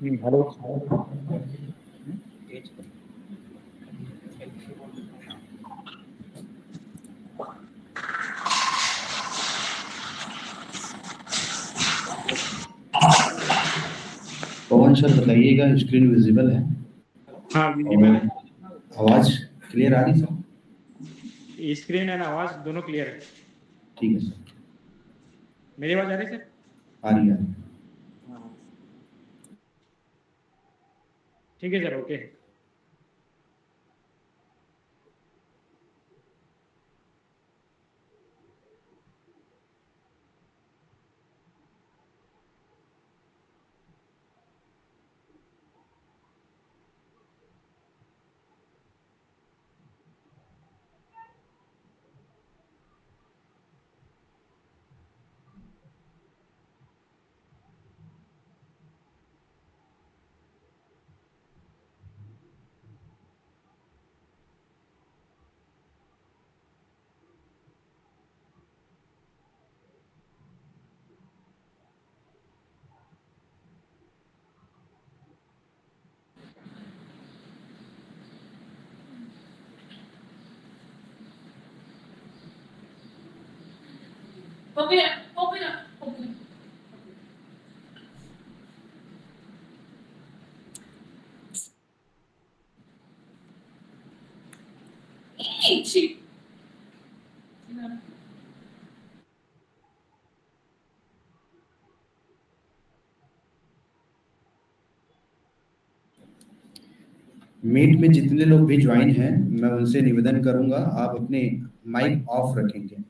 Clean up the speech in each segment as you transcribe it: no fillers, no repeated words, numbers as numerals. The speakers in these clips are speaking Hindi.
हेलो। पवन सर बताइएगा, स्क्रीन विजिबल है हाँ, विजिबल और है। आवाज क्लियर आ रही सर? स्क्रीन एंड आवाज दोनों क्लियर है। ठीक है सर। मेरी आवाज आ रही है सर? आ रही है। हाँ, ठीक है sir, okay. Open up, open up, open up. Hey, she. Meet में जितने लोग भी ज्वाइन हैं, मैं उनसे निवेदन करूंगा आप अपने माइक ऑफ रखेंगे।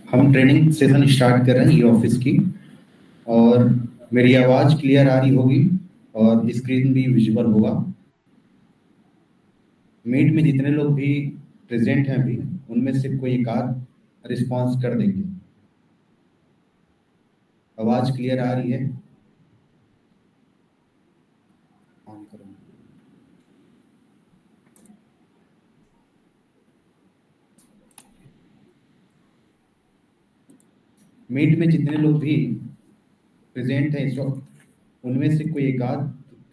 हम ट्रेनिंग सेशन स्टार्ट कर रहे हैं ई ऑफिस की, और मेरी आवाज क्लियर आ रही होगी और स्क्रीन भी विजिबल होगा। मीट में जितने लोग भी प्रेजेंट हैं अभी, उनमें से कोई एक आध रिस्पॉन्स कर देंगे। आवाज क्लियर आ रही है? ऑन करो। मीट में जितने लोग भी प्रेजेंट हैं इस वक्त, उनमें से कोई एक आध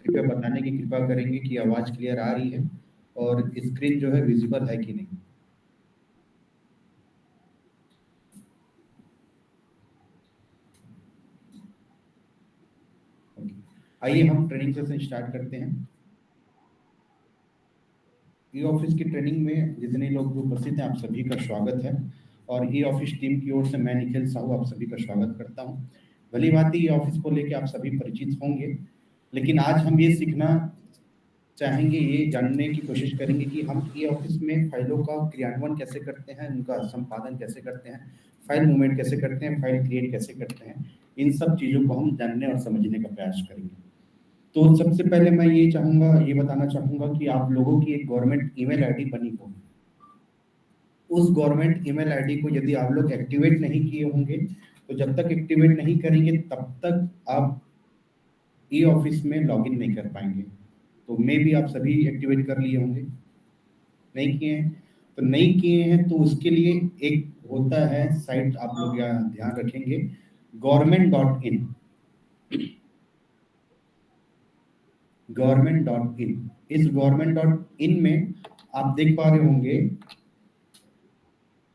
कृपया बताने की कृपा करेंगे कि आवाज क्लियर आ रही है और स्क्रीन जो है विजिबल है कि नहीं। आइए हम ट्रेनिंग सेशन स्टार्ट करते हैं। ई ऑफिस की ट्रेनिंग में जितने लोग जो उपस्थित हैं आप सभी का स्वागत है और ई ऑफिस टीम की ओर से मैं निखिल साहू आप सभी का स्वागत करता हूं। भली बात ई ऑफिस को लेकर आप सभी परिचित होंगे, लेकिन आज हम ये सीखना चाहेंगे, ये जानने की कोशिश करेंगे कि हम ई ऑफिस में फाइलों का क्रियान्वयन कैसे करते हैं, उनका संपादन कैसे करते हैं, फाइल मूवमेंट कैसे करते हैं, फाइल क्रिएट कैसे करते हैं। इन सब चीज़ों को हम जानने और समझने का प्रयास करेंगे। तो सबसे पहले मैं ये बताना चाहूँगा कि आप लोगों की एक गवर्नमेंट ईमेल आईडी बनी हो। उस गवर्नमेंट ईमेल आईडी को यदि आप लोग एक्टिवेट नहीं किए होंगे तो जब तक एक्टिवेट नहीं करेंगे तब तक आप ई ऑफिस में लॉगिन नहीं कर पाएंगे। तो मे भी आप सभी एक्टिवेट कर लिए होंगे, नहीं किए हैं तो नहीं किए हैं तो उसके लिए एक होता है साइट, आप लोग यहाँ ध्यान रखेंगे, government.in। government.in, इस government.in में आप देख पा रहे होंगे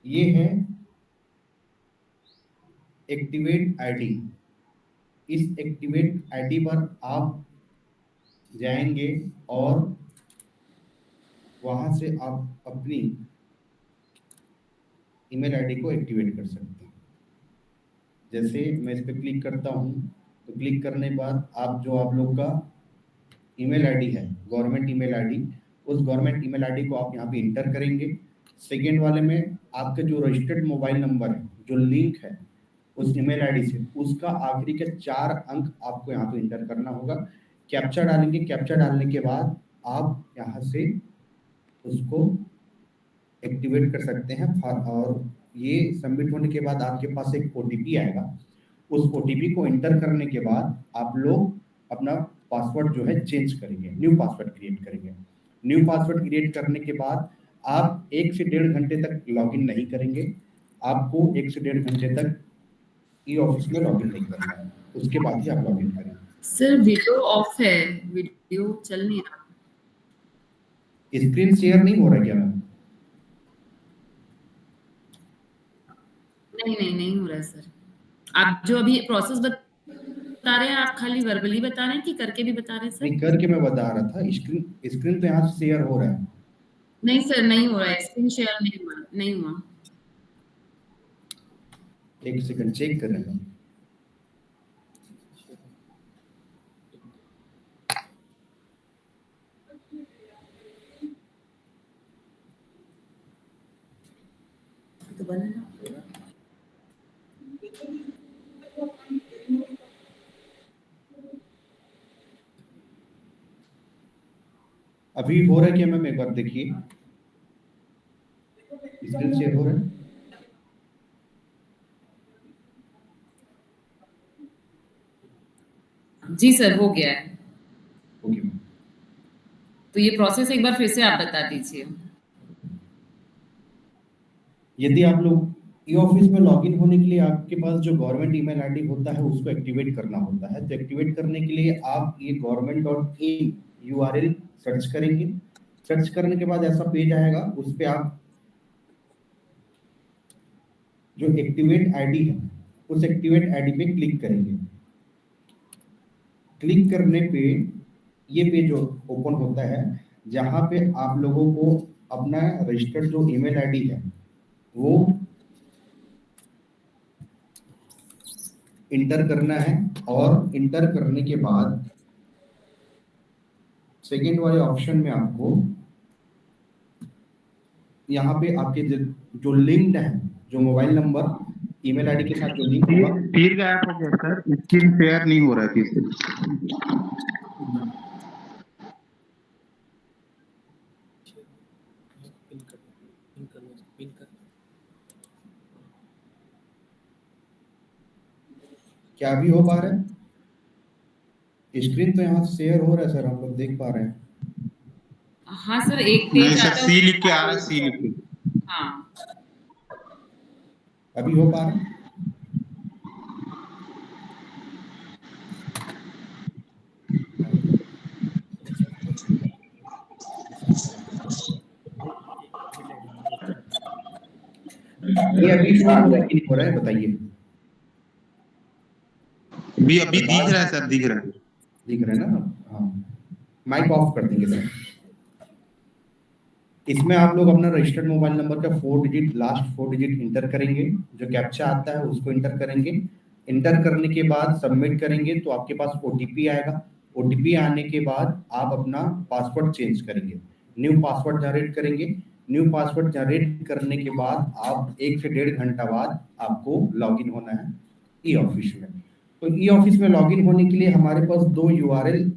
ये है एक्टिवेट आईडी। इस एक्टिवेट आईडी पर आप जाएंगे और वहां से आप अपनी ईमेल आईडी को एक्टिवेट कर सकते हैं। जैसे मैं इस पर क्लिक करता हूं तो क्लिक करने के बाद आप लोग का ईमेल आईडी है गवर्नमेंट ईमेल आईडी, उस गवर्नमेंट ईमेल आईडी को आप यहाँ पे इंटर करेंगे। सेकेंड वाले में आपका जो रजिस्टर्ड मोबाइल नंबर है जो लिंक है उस ईमेल आईडी से, उसका आखिरी के 4 अंक आपको यहाँ पे इंटर करना होगा। कैप्चा डालेंगे, कैप्चा डालने के बाद आप यहाँ से उसको एक्टिवेट कर सकते हैं और ये सबमिट होने के बाद आपके पास एक ओटीपी आएगा। उस ओटीपी को एंटर करने के बाद आप लोग अपना पासवर्ड जो है चेंज करेंगे, न्यू पासवर्ड क्रिएट करेंगे। न्यू पासवर्ड क्रिएट करने के बाद आप 1 से 1.5 घंटे तक लॉगिन नहीं करेंगे। आपको 1 से 1.5 घंटे तक ई ऑफिस में लॉगिन नहीं करना है, उसके बाद ही आप लॉगिन करें। सर वीडियो ऑफ है, वीडियो चल नहीं रहा। स्क्रीन शेयर नहीं हो रहा क्या मैम? नहीं हो रहा है सर। आप जो अभी प्रोसेस बता रहे हैं आप खाली वर्बली बता रहे हैं कि करके भी बता रहे हैं सर? नहीं, करके मैं बता रहा था। स्क्रीन तो यहाँ से शेयर हो रहा है। नहीं सर, नहीं हो रहा है, स्क्रीन शेयर नहीं हुआ। एक सेकंड चेक कर रहे हैं। तो बना अभी हो रहा है क्या मैम? एक बार देखिए, स्क्रीन शेयर हो रहा है? जी सर, हो गया है। Okay ma'am. तो ये प्रोसेस एक बार फिर से आप बता दीजिए। यदि आप लोग ई ऑफिस में लॉगिन होने के लिए आपके पास जो गवर्नमेंट ईमेल आईडी होता है उसको एक्टिवेट करना होता है। तो एक्टिवेट करने के लिए आप ये government.in URL सर्च करेंगे। सर्च करने के बाद ऐसा पेज आएगा, उस पे आप जो एक्टिवेट आईडी है उस एक्टिवेट आईडी पे क्लिक करेंगे। क्लिक करने पे ये पेज ओपन होता है जहां पे आप लोगों को अपना रजिस्टर्ड जो ईमेल आईडी है वो इंटर करना है और इंटर करने के बाद सेकेंड वाले ऑप्शन में आपको यहाँ पे आपके जो लिंक्ड है जो मोबाइल नंबर ईमेल आईडी के साथ जो लिंक होगा, तीर गायब हो गया सर, स्क्रीन शेयर नहीं हो रहा थी। क्या अभी हो पा रहा है? स्क्रीन तो यहाँ शेयर हो रहा है सर, हम लोग देख पा रहे हैं। हाँ सर, एक नहीं पेज सर, आता सी है। लिख के आ रहा है, सी लिख के। हाँ अभी हो पा रहा है? ये अभी शो हो रहा है कि नहीं हो रहा है बताइए। अभी दिख रहा है सर, दिख रहा है। दिख रहे हैं ना? हाँ, माइक ऑफ कर देंगे सर। इसमें आप लोग अपना रजिस्टर्ड मोबाइल नंबर का 4 डिजिट, लास्ट 4 डिजिट इंटर करेंगे, जो कैप्चा आता है उसको इंटर करेंगे। इंटर करने के बाद सबमिट करेंगे तो आपके पास ओटीपी आएगा। ओटीपी आने के बाद आप अपना पासवर्ड चेंज करेंगे, न्यू पासवर्ड जनरेट करेंगे। न्यू पासवर्ड जनरेट करने के बाद आप 1 से 1.5 घंटा बाद आपको लॉगिन होना है ई ऑफिस में। तो ई ऑफिस में लॉगिन होने के लिए हमारे पास 2 यूआरएल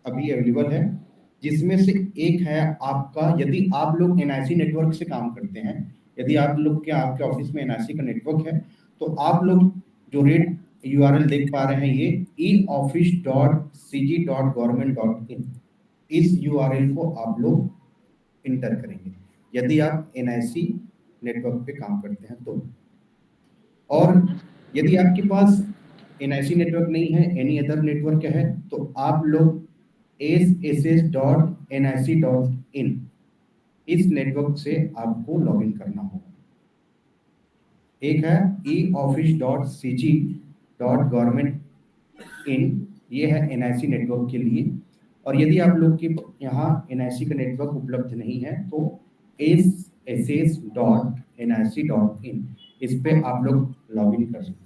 अभी अवेलेबल है, जिसमें से एक है आपका, यदि आप लोग एनआईसी नेटवर्क से काम करते हैं, यदि आप लोग के आपके ऑफिस में एनआईसी का नेटवर्क है, तो आप लोग जो रेट यूआरएल देख पा रहे हैं ये eoffice.cg.government.in, इस यूआरएल को आप लोग इंटर करेंगे यदि आप एनआईसी नेटवर्क पे काम करते हैं तो। और यदि आपके पास एनआईसी नेटवर्क नहीं है, एनी अदर नेटवर्क है, तो आप लोग sss.nic.in इस नेटवर्क से आपको लॉगिन करना होगा। एक है eoffice.cg.government.in, ये है एनआईसी नेटवर्क के लिए। और यदि आप लोग के यहाँ एनआईसी का नेटवर्क उपलब्ध नहीं है तो sss.nic.in इस पे आप लोग लॉगिन कर सकते हैं।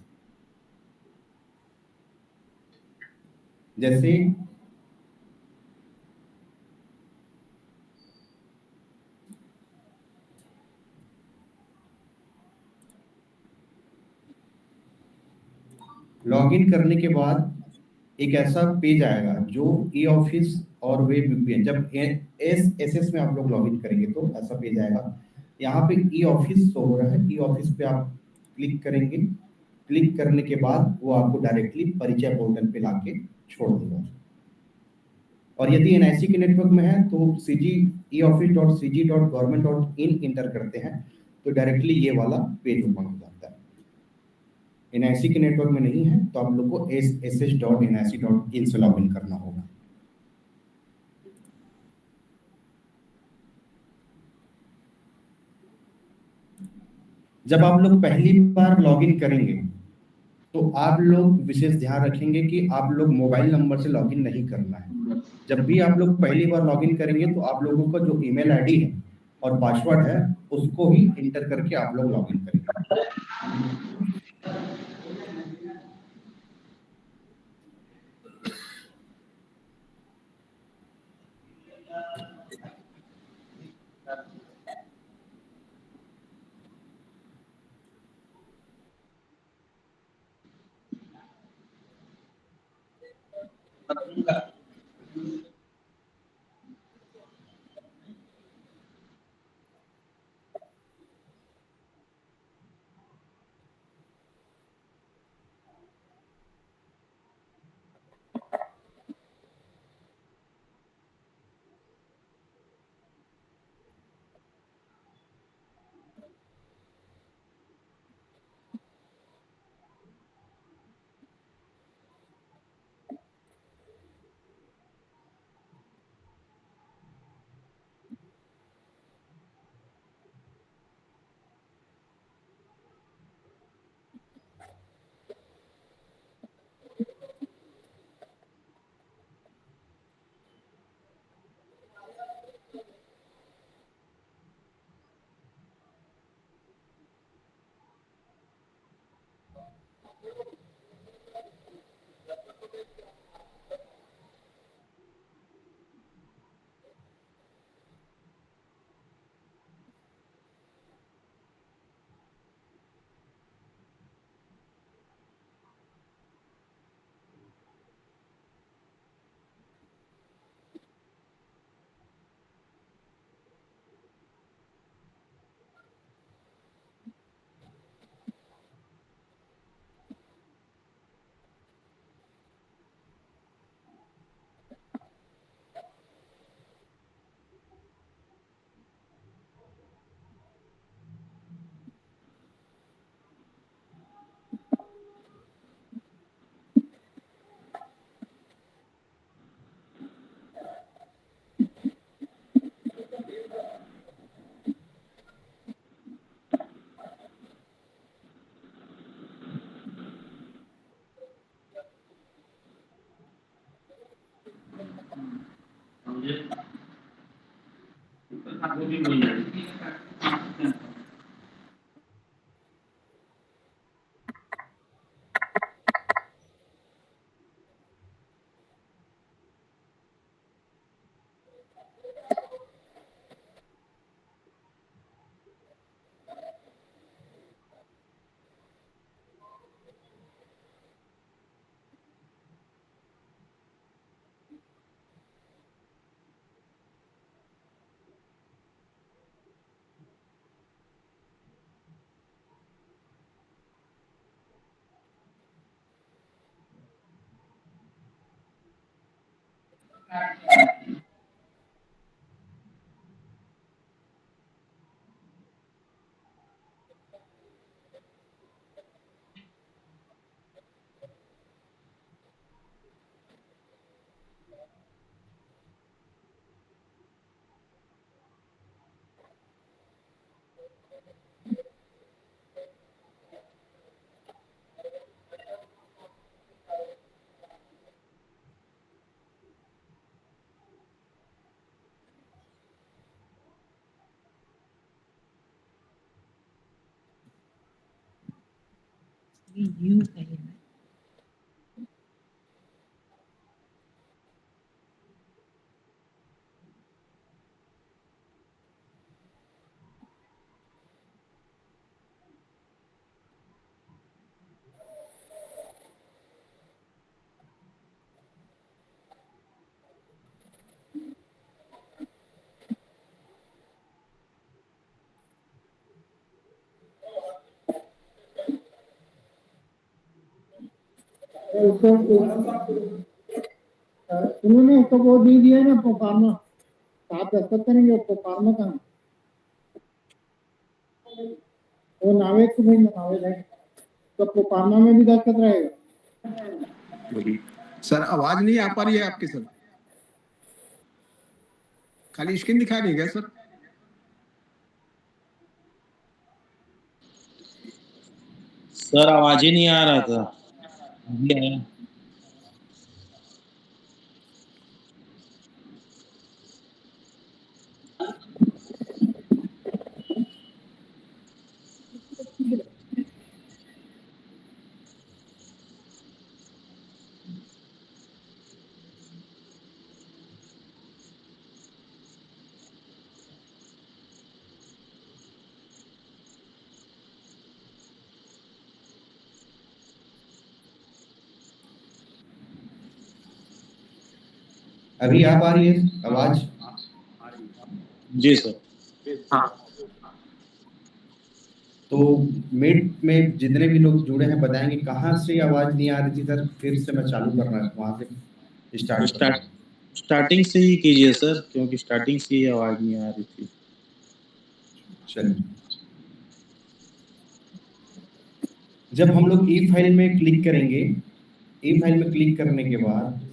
जैसे लॉगिन करने के बाद एक ऐसा पेज आएगा जो ई ऑफिस और वेब वीपीएन, जब एसएसएस में आप लोग लॉगिन करेंगे तो ऐसा पेज आएगा। यहाँ पे ई ऑफिस शो हो रहा है, ई ऑफिस पे आप क्लिक करेंगे। क्लिक करने के बाद वो आपको डायरेक्टली परिचय पोर्टल पे लाके छोड़ देगा। और यदि एनआईसी के नेटवर्क में है तो eoffice.cg.government.in इंटर करते हैं तो डायरेक्टली ये वाला पेज ओपन हो जाता है। एनआईसी के नेटवर्क में नहीं है तो आप लोग को ss.nic.in से लॉगिन करना होगा। जब आप लोग पहली बार लॉगिन करेंगे तो आप लोग विशेष ध्यान रखेंगे कि आप लोग मोबाइल नंबर से लॉगिन नहीं करना है। जब भी आप लोग पहली बार लॉगिन करेंगे तो आप लोगों का जो ईमेल आईडी है और पासवर्ड है उसको ही इंटर करके आप लोग लॉगिन करेंगे। यू है उन्होंने उसको वो दे दिया ना प्रोफार्मा, आप दस्तखत करेंगे प्रोफार्मा कहाँ, वो नावेद को भेजना, नावेद है तो प्रोफार्मा में भी दस्तखत रहेगा। सर आवाज नहीं आ पा रही है आपकी सर, खाली स्क्रीन दिखा रही है सर। सर आवाज ही नहीं आ रहा था, अभी आया। अभी आ पा रही है आवाज? जी सर। तो मीट में जितने भी लोग जुड़े हैं बताएंगे कहाँ से आवाज नहीं आ रही थी सर, फिर से मैं चालू करना है वहां से स्टार्टिंग से ही कीजिए सर, क्योंकि स्टार्टिंग से ही आवाज नहीं आ रही थी। चलिए, जब हम लोग ई फाइल में क्लिक करेंगे, ई फाइल में क्लिक करने के बाद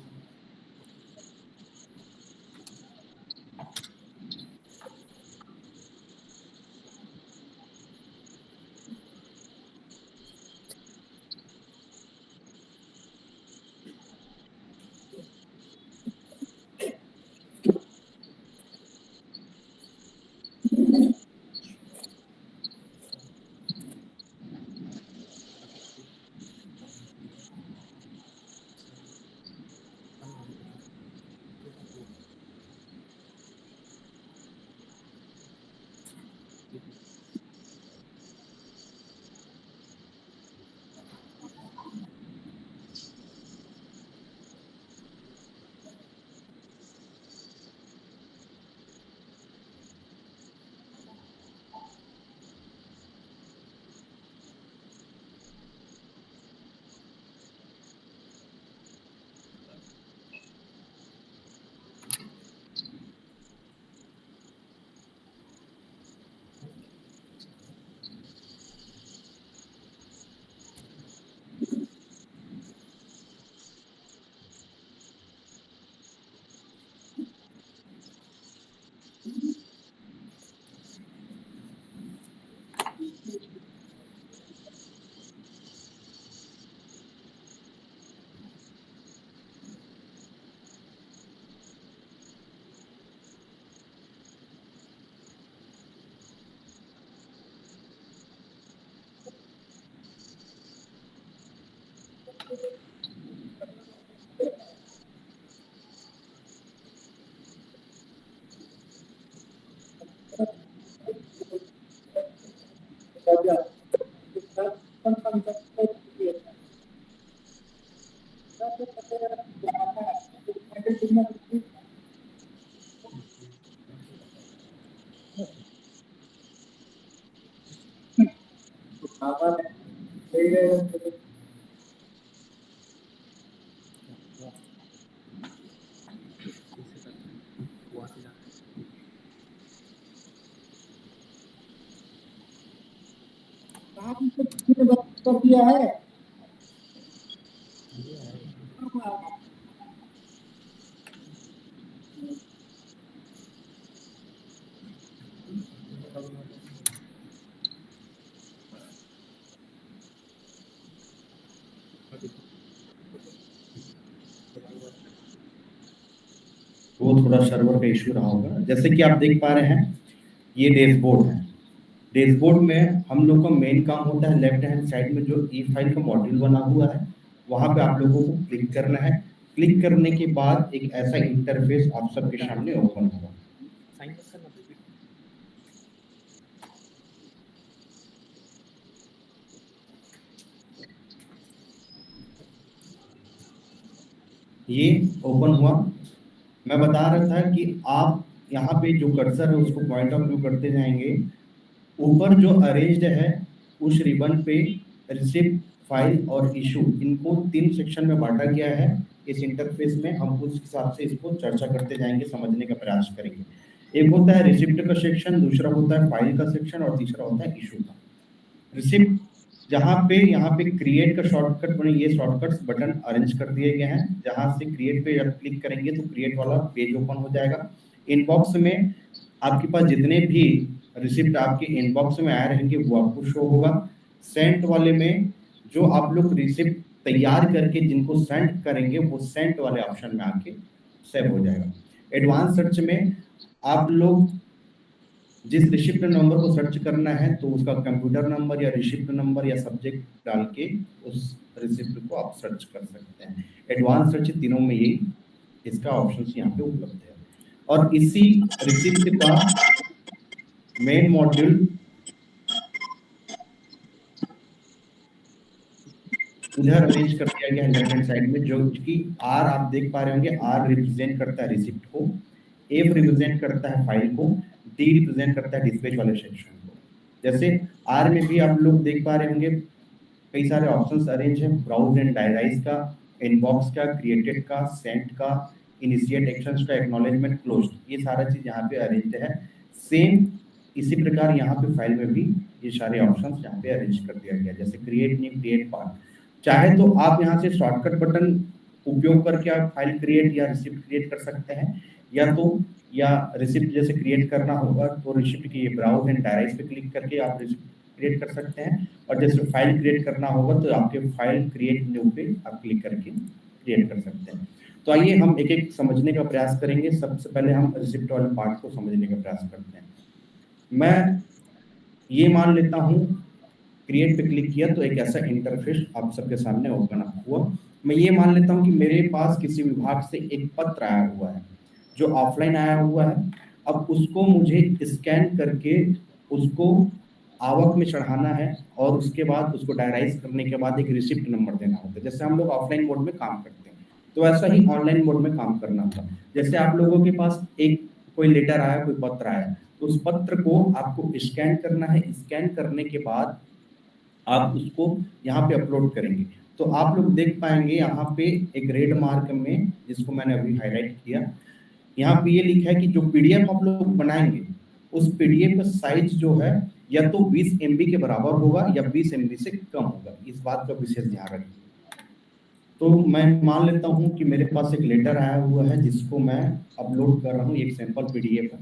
कर दिया है। वो थोड़ा सर्वर का इश्यू रहा होगा। जैसे कि आप देख पा रहे हैं, ये डैशबोर्ड है। डैशबोर्ड में हम लोग का मेन काम होता है, लेफ्ट हैंड साइड में जो ई फाइल का मॉड्यूल बना हुआ है वहां पे आप लोगों को क्लिक करना है। क्लिक करने के बाद एक ऐसा इंटरफेस आप सबके सामने ओपन होगा। ये ओपन हुआ। मैं बता रहा था कि आप यहाँ पे जो कर्सर है उसको पॉइंट ऑफ व्यू करते जाएंगे। ऊपर जो अरेंज्ड है उस रिबन पे रिसिप्ट, फाइल और इशू, इनको 3 सेक्शन में बांटा गया है। इस इंटरफेस में हम उस हिसाब से इसको चर्चा करते जाएंगे, समझने का प्रयास करेंगे। एक होता है रिसिप्ट का सेक्शन, दूसरा होता है फाइल का सेक्शन और तीसरा होता है इशू का। रिसिप्ट जहाँ पे क्रिएट का शॉर्टकट बने, ये शॉर्टकट्स बटन अरेंज कर दिए गए हैं। जहाँ से क्रिएट पे जब क्लिक करेंगे तो क्रिएट वाला पेज ओपन हो जाएगा। इनबॉक्स में आपके पास जितने भी रिसिप्ट आपके इनबॉक्स में आए रहेंगे वो आपको शो होगा। सेंट वाले में जो आप लोग रिसिप्ट तैयार करके जिनको सेंड करेंगे वो सेंट वाले ऑप्शन में आके सेव हो जाएगा। एडवांस सर्च में आप लोग जिस रिसिप्ट नंबर को सर्च करना है तो उसका कंप्यूटर नंबर या रिसिप्ट नंबर या सब्जेक्ट डाल के उस रिसिप्ट को आप सर्च कर सकते हैं। एडवांस सर्च तीनों में यही इसका ऑप्शन यहाँ पे उपलब्ध है। और इसी रिसिप्ट का मेन मॉड्यूल उधर अरेंज कर दिया गया है लेफ्ट हैंड साइड में, जो कि आर आप देख पा रहे होंगे। आर रिप्रेजेंट करता है रिसिप्ट को, एफ रिप्रेजेंट करता है फाइल को, डी रिप्रेजेंट करता है डिस्पैच वाले सेक्शन को। जैसे आर में भी आप लोग देख पा रहे होंगे कई सारे ऑप्शंस अरेंज हैं, ब्राउज एंड डायराइज का, इनबॉक्स का, क्रिएटेड का, सेंट का, इनिशिएट एक्शंस का, एक्नॉलेजमेंट, क्लोज, ये सारा चीज यहाँ पे अरेंज है। सेम इसी प्रकार यहाँ पे फाइल में भी ये सारे ऑप्शंस यहाँ पे अरेंज कर दिया गया। जैसे क्रिएट न्यू, क्रिएट पार्ट, चाहे तो आप यहाँ से शॉर्टकट बटन उपयोग करके आप फाइल क्रिएट या रिसिप्ट क्रिएट कर सकते हैं, या रिसिप्ट जैसे क्रिएट करना होगा तो रिसिप्ट की ये ब्राउज एंड डायराइज पे क्लिक करके आप रिसिप्ट क्रिएट कर सकते हैं। और जैसे फाइल क्रिएट करना होगा तो आपके फाइल क्रिएट न्यू पे आप क्लिक करके क्रिएट कर सकते हैं। तो आइए हम एक एक समझने का प्रयास करेंगे। सबसे पहले हम रिसिप्ट वाले पार्ट को समझने का प्रयास करते हैं। मैं ये मान लेता हूँ क्रिएट पे क्लिक किया तो एक ऐसा इंटरफेस आप सबके सामने ओपन हुआ। मैं ये मान लेता हूँ कि मेरे पास किसी विभाग से एक पत्र आया हुआ है जो ऑफलाइन आया हुआ है। अब उसको मुझे स्कैन करके उसको आवक में चढ़ाना है और उसके बाद उसको डायराइज करने के बाद एक रिसिप्ट नंबर देना होता है। जैसे हम लोग ऑफलाइन मोड में काम करते हैं तो ऐसा ही ऑनलाइन मोड में काम करना था। जैसे आप लोगों के पास एक कोई लेटर आया, कोई पत्र आया, तो उस पत्र को आपको स्कैन करना है। स्कैन करने के बाद आप उसको यहाँ पे अपलोड करेंगे तो आप लोग देख पाएंगे यहाँ पे एक रेड मार्क में, जिसको मैंने अभी हाईलाइट किया, यहाँ पे ये लिखा है कि जो पीडीएफ आप लोग बनाएंगे उस पीडीएफ का साइज जो है या तो 20 MB के बराबर होगा या 20 MB से कम होगा। इस बात का विशेष ध्यान रखिए। तो मैं मान लेता हूँ कि मेरे पास एक लेटर आया हुआ है जिसको मैं अपलोड कर रहा हूँ। एक सैंपल पीडीएफ है,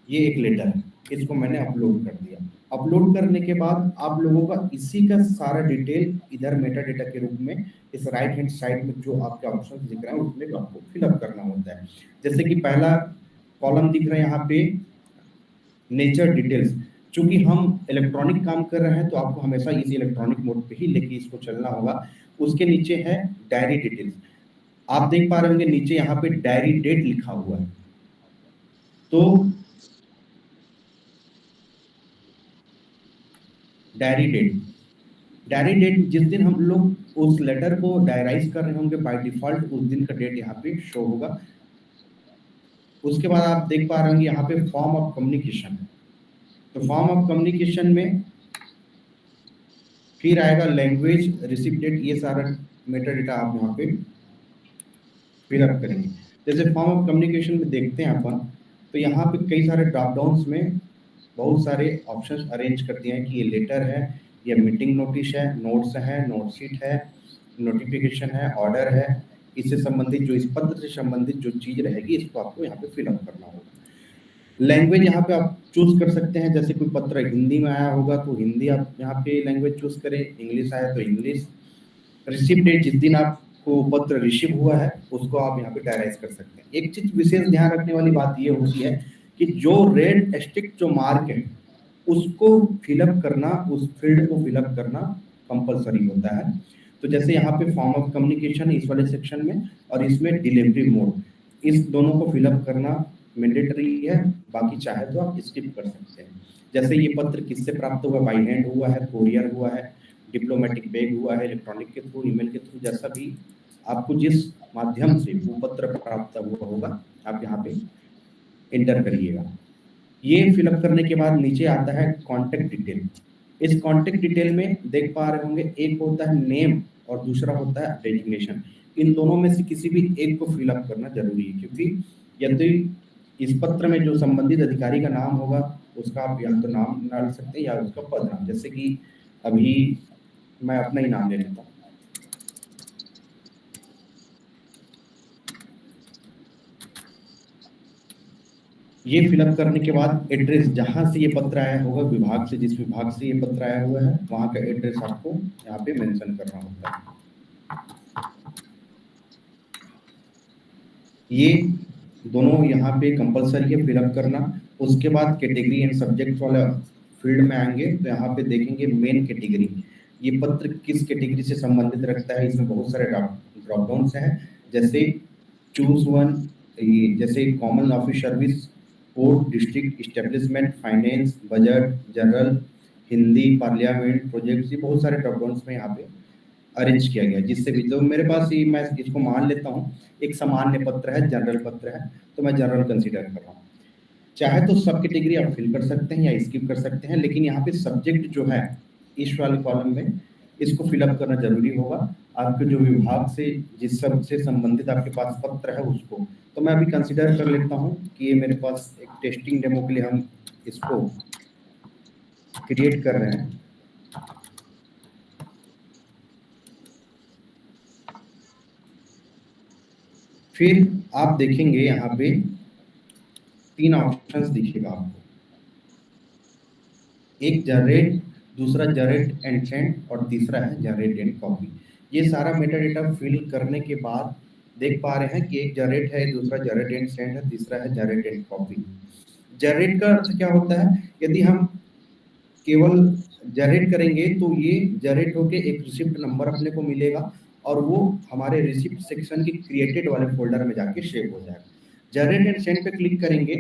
ये एक लेटर है, इसको मैंने अपलोड कर दिया। अपलोड करने के बाद आप लोगों का इसी का सारा डिटेल इधर मेटा डेटा के रूप में इस राइट हैंड साइड में जो आपके ऑप्शन दिख रहे हैं उसमें आपको फिलअप करना होता है। जैसे कि पहला कॉलम दिख रहा है यहाँ पे नेचर डिटेल्स। चूंकि हम इलेक्ट्रॉनिक काम कर रहे हैं तो आपको हमेशा इसी इलेक्ट्रॉनिक मोड पे ही लेके इसको चलना होगा। उसके नीचे है डायरी डिटेल्स, आप देख पा रहे होंगे नीचे यहाँ पे डायरी डेट लिखा हुआ है। तो डायरी डेट जिस दिन हम लोग उस लेटर को डायराइज कर रहे होंगे बाय डिफॉल्ट उस दिन का डेट यहाँ पे शो होगा। उसके बाद आप देख पा रहे होंगे यहाँ पे फॉर्म ऑफ कम्युनिकेशन, तो फॉर्म ऑफ कम्युनिकेशन में फिर आएगा लैंग्वेज, रिसीव डेट, ये सारा मेटा डेटा आप यहाँ पे फिलअप करेंगे। जैसे फॉर्म ऑफ कम्युनिकेशन में देखते हैं अपन, तो यहाँ पे कई सारे ड्रॉप डाउन्स में बहुत सारे ऑप्शंस अरेंज कर दिए हैं कि ये लेटर है, ये मीटिंग नोटिस है, नोट्स है, नोट शीट है, नोटिफिकेशन है, ऑर्डर है, इससे संबंधित जो इस पत्र से संबंधित जो चीज रहेगी इसको आपको यहाँ पे फिलअप करना होगा। लैंग्वेज यहाँ पे आप चूज कर सकते हैं, जैसे कोई पत्र हिंदी में आया होगा तो हिंदी आप यहाँ पे लैंग्वेज चूज करें, इंग्लिश आया तो इंग्लिश। रिसीव डेट, जिस दिन आपको पत्र रिसीव हुआ है उसको आप यहाँ पे डायराइज कर सकते हैं। एक चीज विशेष ध्यान रखने वाली बात ये होती है कि जो रेड स्टिक जो मार्क है उसको फिलअप करना, उस फील्ड को फिलअप करना कंपलसरी होता है। तो जैसे यहाँ पे फॉर्म ऑफ कम्युनिकेशन इस वाले सेक्शन में और इसमें डिलीवरी मोड, इस दोनों को फिलअप करना मैंडेटरी है, बाकी चाहे तो आप स्किप कर सकते हैं। जैसे ये पत्र किससे प्राप्त हुआ, बाई हैंड हुआ है, कोरियर हुआ है, डिप्लोमेटिक बैग हुआ है, इलेक्ट्रॉनिक के थ्रू, ईमेल के थ्रू, जैसा भी आपको जिस माध्यम से वो पत्र प्राप्त हुआ होगा आप यहाँ पे एंटर करिएगा। ये फिलअप करने के बाद नीचे आता है कॉन्टेक्ट डिटेल। इस कॉन्टेक्ट डिटेल में देख पा रहे होंगे एक होता है नेम और दूसरा होता है डेजिग्नेशन। इन दोनों में से किसी भी एक को फिलअप करना जरूरी है, क्योंकि यदि इस पत्र में जो संबंधित अधिकारी का नाम होगा उसका आप या तो नाम डाल सकते हैं या उसका पद नाम। जैसे कि अभी मैं अपना ही नाम ले लेता हूँ। ये फिलअप करने के बाद एड्रेस, जहां से ये पत्र आया होगा, विभाग से, जिस विभाग से ये पत्र आया हुआ है वहां का एड्रेस आपको यहाँ पे मेंशन करना होता है। ये दोनों यहाँ पे कंपलसरी है फिलअप करना। उसके बाद कैटेगरी एंड सब्जेक्ट वाला फील्ड में आएंगे तो यहाँ पे देखेंगे मेन कैटेगरी, ये पत्र किस कैटेगरी से संबंधित रखता है। इसमें बहुत सारे ड्रॉप डाउन्स हैं, जैसे चूज वन, जैसे common office service, port, district, establishment, finance, budget, general, Hindi, parliament, project, ये बहुत सारे ड्रॉप डाउन्स में यहाँ पे अरेंज किया गया। जिससे भी, तो मेरे पास ये, मैं इसको मान लेता हूँ एक सामान्य पत्र है, जनरल पत्र है, तो मैं जनरल कंसीडर कर रहा हूँ। चाहे तो सब कैटेगरी आप फिल कर सकते हैं या स्किप कर सकते हैं, लेकिन यहाँ पे सब्जेक्ट जो है इस वाले कॉलम में इसको फिलअप करना जरूरी होगा। आपके जो विभाग से जिस सब से संबंधित आपके पास पत्र है उसको, तो मैं अभी कंसीडर कर लेता हूँ कि ये मेरे पास एक टेस्टिंग डेमो के लिए हम इसको क्रिएट कर रहे हैं। फिर आप देखेंगे यहाँ पे 3 ऑप्शंस दिखेगा आपको, एक जनरेट, दूसरा जनरेट एंड सेंड और तीसरा है जनरेट एंड कॉपी। ये सारा मेटा डेटा फिल करने के बाद देख पा रहे हैं कि एक जनरेट है, दूसरा जनरेट एंड सेंड है, तीसरा है जनरेट एंड कॉपी। जनरेट का अर्थ क्या होता है, यदि हम केवल जनरेट करेंगे तो ये जनरेट होके एक रिसिप्ट नंबर अपने को मिलेगा और वो हमारे रिसिप्ट सेक्शन के क्रिएटेड वाले फोल्डर में जाके सेव हो जाएगा। जनरेट एंड सेंड पे क्लिक करेंगे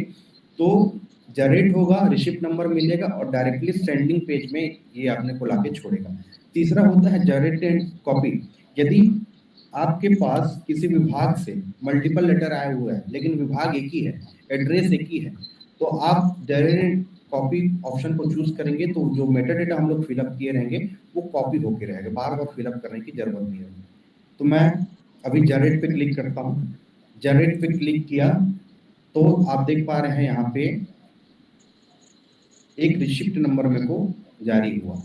तो जनरेट होगा, रिसिप्ट नंबर मिलेगा और डायरेक्टली सेंडिंग पेज में ये आपने को लाके छोड़ेगा। तीसरा होता है जनरेट एंड कॉपी। यदि आपके पास किसी विभाग से मल्टीपल लेटर आए हुए हैं लेकिन विभाग एक ही है, एड्रेस एक ही है, तो आप जनरेट एंड कॉपी ऑप्शन को चूज करेंगे तो जो मेटा डेटा हम लोग फिलअप किए रहेंगे वो कॉपी होके रहेगा, बार बार फिलअप करने की जरूरत नहीं है। तो मैं अभी जनरेट पे क्लिक करता हूँ। जनरेट पे क्लिक किया तो आप देख पा रहे हैं यहाँ पे एक रिसिप्ट नंबर मेरे को जारी हुआ,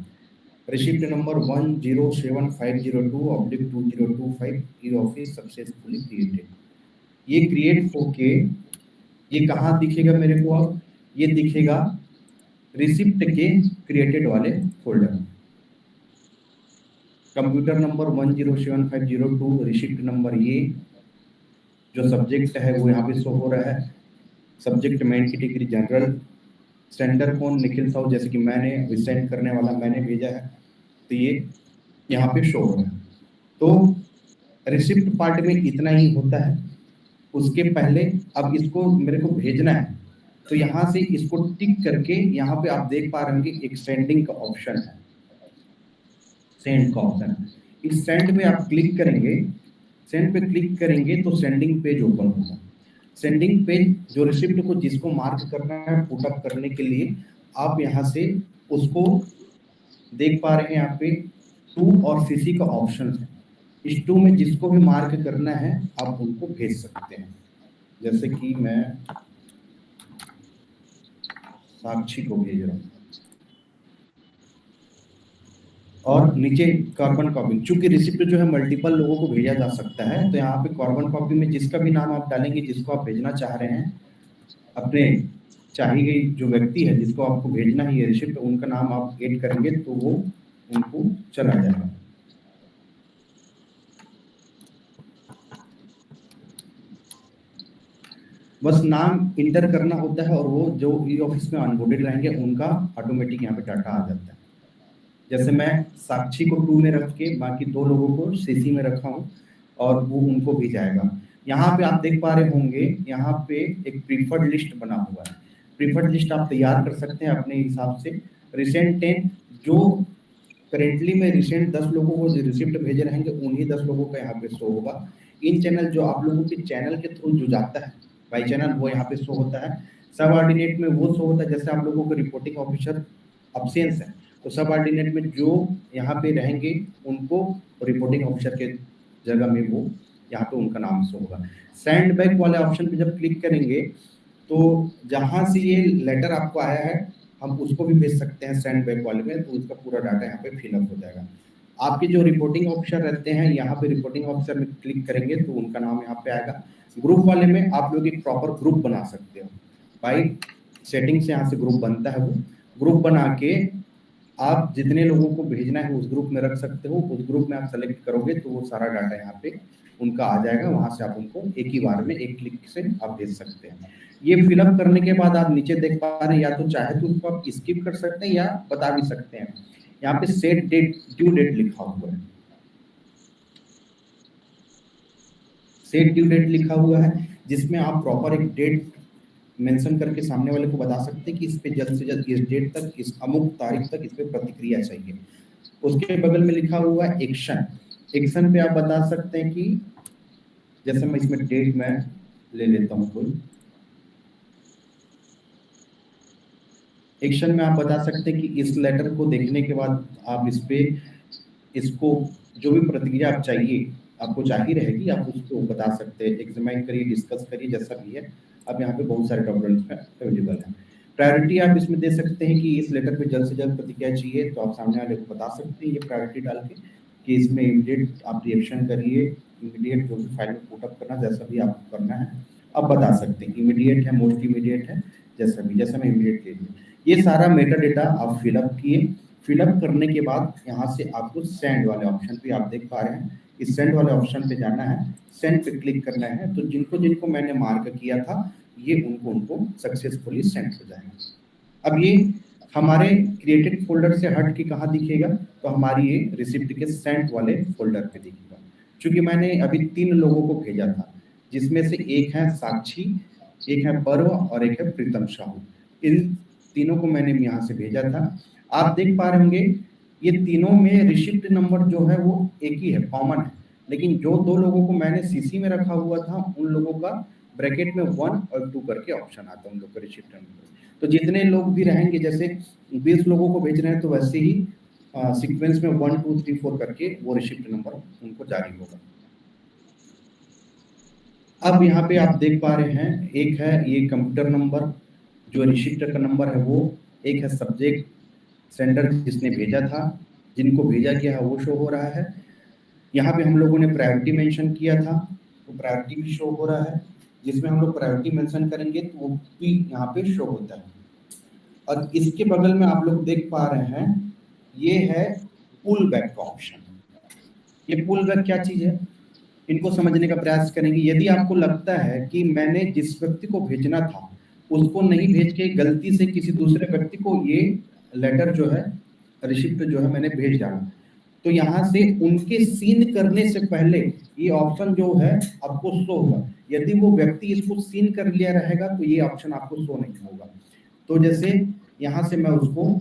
receipt number 107502/2025 e office successfully created. ये क्रिएट होके ये कहाँ दिखेगा मेरे को, अब ये दिखेगा रिसिप्ट के क्रिएटेड वाले फोल्डर में। कंप्यूटर नंबर 107502, रिसिप्ट नंबर ये, जो सब्जेक्ट है वो यहाँ पे शो हो रहा है, subject main category general, sender कौन निखिल साहू, जैसे कि मैंने सेंड करने वाला मैंने भेजा है, तो ये यहाँ पे शो हो रहा है। तो रिसिप्ट पार्ट में इतना ही होता है। उसके पहले अब इसको मेरे को भेजना है, तो यहाँ से इसको टिक करके यहाँ पे आप देख पा रहे होंगे एक सेंडिंग का ऑप्शन है, सेंड का ऑप्शन है। इस सेंड में आप क्लिक करेंगे, सेंड पे क्लिक करेंगे तो सेंडिंग पेज ओपन होगा। सेंडिंग पेज जो रिसिप्ट को जिसको मार्क करना है पुटअप करने के लिए, आप यहाँ से उसको देख पा रहे हैं, यहाँ पे 2 और सीसी का ऑप्शन है। इस 2 में जिसको भी मार्क करना है आप उनको भेज सकते हैं। जैसे कि मैं साक्षी को भेज रहा हूँ, और नीचे कार्बन कॉपी, चूंकि रिसिप्ट जो है मल्टीपल लोगों को भेजा जा सकता है, तो यहाँ पे कार्बन कॉपी में जिसका भी नाम आप डालेंगे, जिसको आप भेजना चाह रहे हैं, अपने चाहिए गई जो व्यक्ति है जिसको आपको भेजना है ये रिसिप्ट, उनका नाम आप ऐड करेंगे तो वो उनको चला जाएगा। बस नाम इंटर करना होता है, और वो जो ई ऑफिस में ऑनबोर्डेड रहेंगे उनका ऑटोमेटिक यहाँ पे डाटा आ जाता है। जैसे मैं साक्षी को 2 में रख के बाकी 2 लोगों को सीसी में रखा हूँ, और वो उनको भी जाएगा। यहाँ पे आप देख पा रहे होंगे, यहाँ पे एक प्रीफर्ड लिस्ट बना हुआ है। प्रीफर्ड लिस्ट आप तैयार कर सकते हैं अपने हिसाब से। रिसेंट 10 जो करेंटली में रिसेंट 10 लोगों को रिसिप्ट भेजे रहेंगे, उन्हीं 10 लोगों का यहाँ पे शो होगा। इन चैनल जो आप लोगों के चैनल के थ्रू जो जाता है बाई चैनल, वो यहाँ पे शो होता है। सब ऑर्डिनेट में वो शो होता है, जैसे आप लोगों को रिपोर्टिंग ऑफिसर अब्सेंस है, तो सब ऑर्डिनेट में जो यहाँ पे रहेंगे उनको रिपोर्टिंग ऑफिसर के जगह में वो यहाँ पे उनका नाम शो होगा। सेंड बैक वाले ऑप्शन पे जब क्लिक करेंगे तो जहाँ से ये लेटर आपको आया है हम उसको भी भेज सकते हैं सेंड बैक वाले में, तो उसका पूरा डाटा यहाँ पे फिलअप हो जाएगा। आपके जो रिपोर्टिंग ऑफिसर रहते हैं, यहाँ पे रिपोर्टिंग ऑफिसर में क्लिक करेंगे तो उनका नाम यहाँ पे आएगा। ग्रुप वाले में आप लोग एक प्रॉपर ग्रुप बना सकते हो, बाई सेटिंग से यहाँ से ग्रुप बनता है। वो ग्रुप बना के आप जितने लोगों को भेजना है उस ग्रुप में रख सकते हो। उस ग्रुप में आप सेलेक्ट करोगे तो वो सारा डाटा यहाँ पे उनका आ जाएगा, वहां से आप उनको एक ही बार में एक क्लिक से आप भेज सकते हैं। ये फिलअप करने के बाद आप नीचे देख पा रहे हैं, या तो चाहे तो उसको आप स्किप कर सकते हैं या बता भी सकते हैं। यहाँ पे सेट डेट ड्यू डेट लिखा हुआ है, सेट ड्यू डेट लिखा हुआ है, जिसमें आप प्रॉपर एक डेट मेंशन करके सामने वाले को बता सकते हैं कि इस पे जल्द से जल्द इस डेट तक, इस अमुक तारीख तक इस पे प्रतिक्रिया चाहिए। उसके बगल में लिखा हुआ है एक्शन। एक्शन पे आप बता सकते हैं कि जैसे मैं इसमें डेट में ले लेता हूँ कोई, एक्शन में आप बता सकते हैं कि इस लेटर को देखने के बाद आप इस पे इसको जो भी प्रतिक्रिया आप चाहिए, आपको चाहिए रहेगी, आप उसको बता सकते हैं। एग्जामिन करिए, डिस्कस करिए, जैसा भी है। अब यहाँ पे बहुत सारे डॉक्यूमेंट्स में अवेलेबल है। प्रायोरिटी आप इसमें दे सकते हैं कि इस लेटर पे जल्द से जल्द प्रतिक्रिया चाहिए, तो आप सामने वाले को बता सकते हैं ये प्रायोरिटी डाल के कि इसमें इमीडिएट आप रिएक्शन करिए, इमीडिएट जो भी फाइल में पुटअप करना, जैसा भी आपको करना है आप बता सकते हैं। इमीडिएट है, मोस्ट इमीडिएट है, जैसा भी, जैसा मैं इमीडिएट ले लिया। ये सारा मेटा डेटा आप फिलअप किए। फिलअप करने के बाद यहाँ से आपको सेंड वाले ऑप्शन पे आप देख पा रहे हैं, इस सेंड वाले ऑप्शन पे जाना है, सेंड पे क्लिक करना है। तो जिनको जिनको मैंने मार्क किया था ये उनको सक्सेसफुली सेंड हो जाएगा। अब ये हमारे क्रिएटेड फोल्डर से हट के कहाँ दिखेगा, तो हमारी ये रिसिप्ट के सेंड वाले फोल्डर पे दिखेगा। क्योंकि मैंने अभी 3 लोगों को भेजा था, जिसमें से एक है साक्षी, एक है पर्व और एक है प्रीतम साहू। इन तीनों को मैंने यहाँ से भेजा था। आप देख पा रहे होंगे ये तीनों में रिसिप्ट नंबर जो है वो एक ही है, कॉमन है, लेकिन जो 2 लोगों को मैंने सीसी में रखा हुआ था उन लोगों का ब्रैकेट में 1 और 2 करके ऑप्शन आता है उन लोग का रिसिप्ट नंबर। तो जितने लोग भी रहेंगे, जैसे 20 लोगों को भेज रहे हैं, तो वैसे ही सीक्वेंस में 1 2 3 4 करके वो रिसिप्ट नंबर उनको जारी होगा। अब यहाँ पे आप देख पा रहे हैं, एक है ये कंप्यूटर नंबर जो रिसिप्ट का नंबर है वो, एक है सब्जेक्ट सेंडर जिसने भेजा था, जिनको भेजा गया है वो शो हो रहा है। यहाँ पे हम लोगों ने प्रायोरिटी मेंशन किया था, तो प्रायोरिटी भी शो हो रहा है। जिसमें हम लोग प्रायोरिटी मेंशन करेंगे तो वो भी यहाँ पे शो होता है। और इसके बगल में आप लोग देख पा रहे हैं, ये है पुल बैक का ऑप्शन। ये पुल बैक क्या चीज है, इनको समझने का प्रयास करेंगे। यदि आपको लगता है कि मैंने जिस व्यक्ति को भेजना था उसको नहीं भेज के गलती से किसी दूसरे व्यक्ति को ये लेटर जो है, रिसिप्ट जो है मैंने भेज डाला, तो यहाँ से उनके सीन करने से पहले ये ऑप्शन जो है आपको शो होगा। यदि वो व्यक्ति इसको सीन कर लिया रहेगा तो ये ऑप्शन आपको शो नहीं होगा। तो जैसे यहाँ से मैं उसको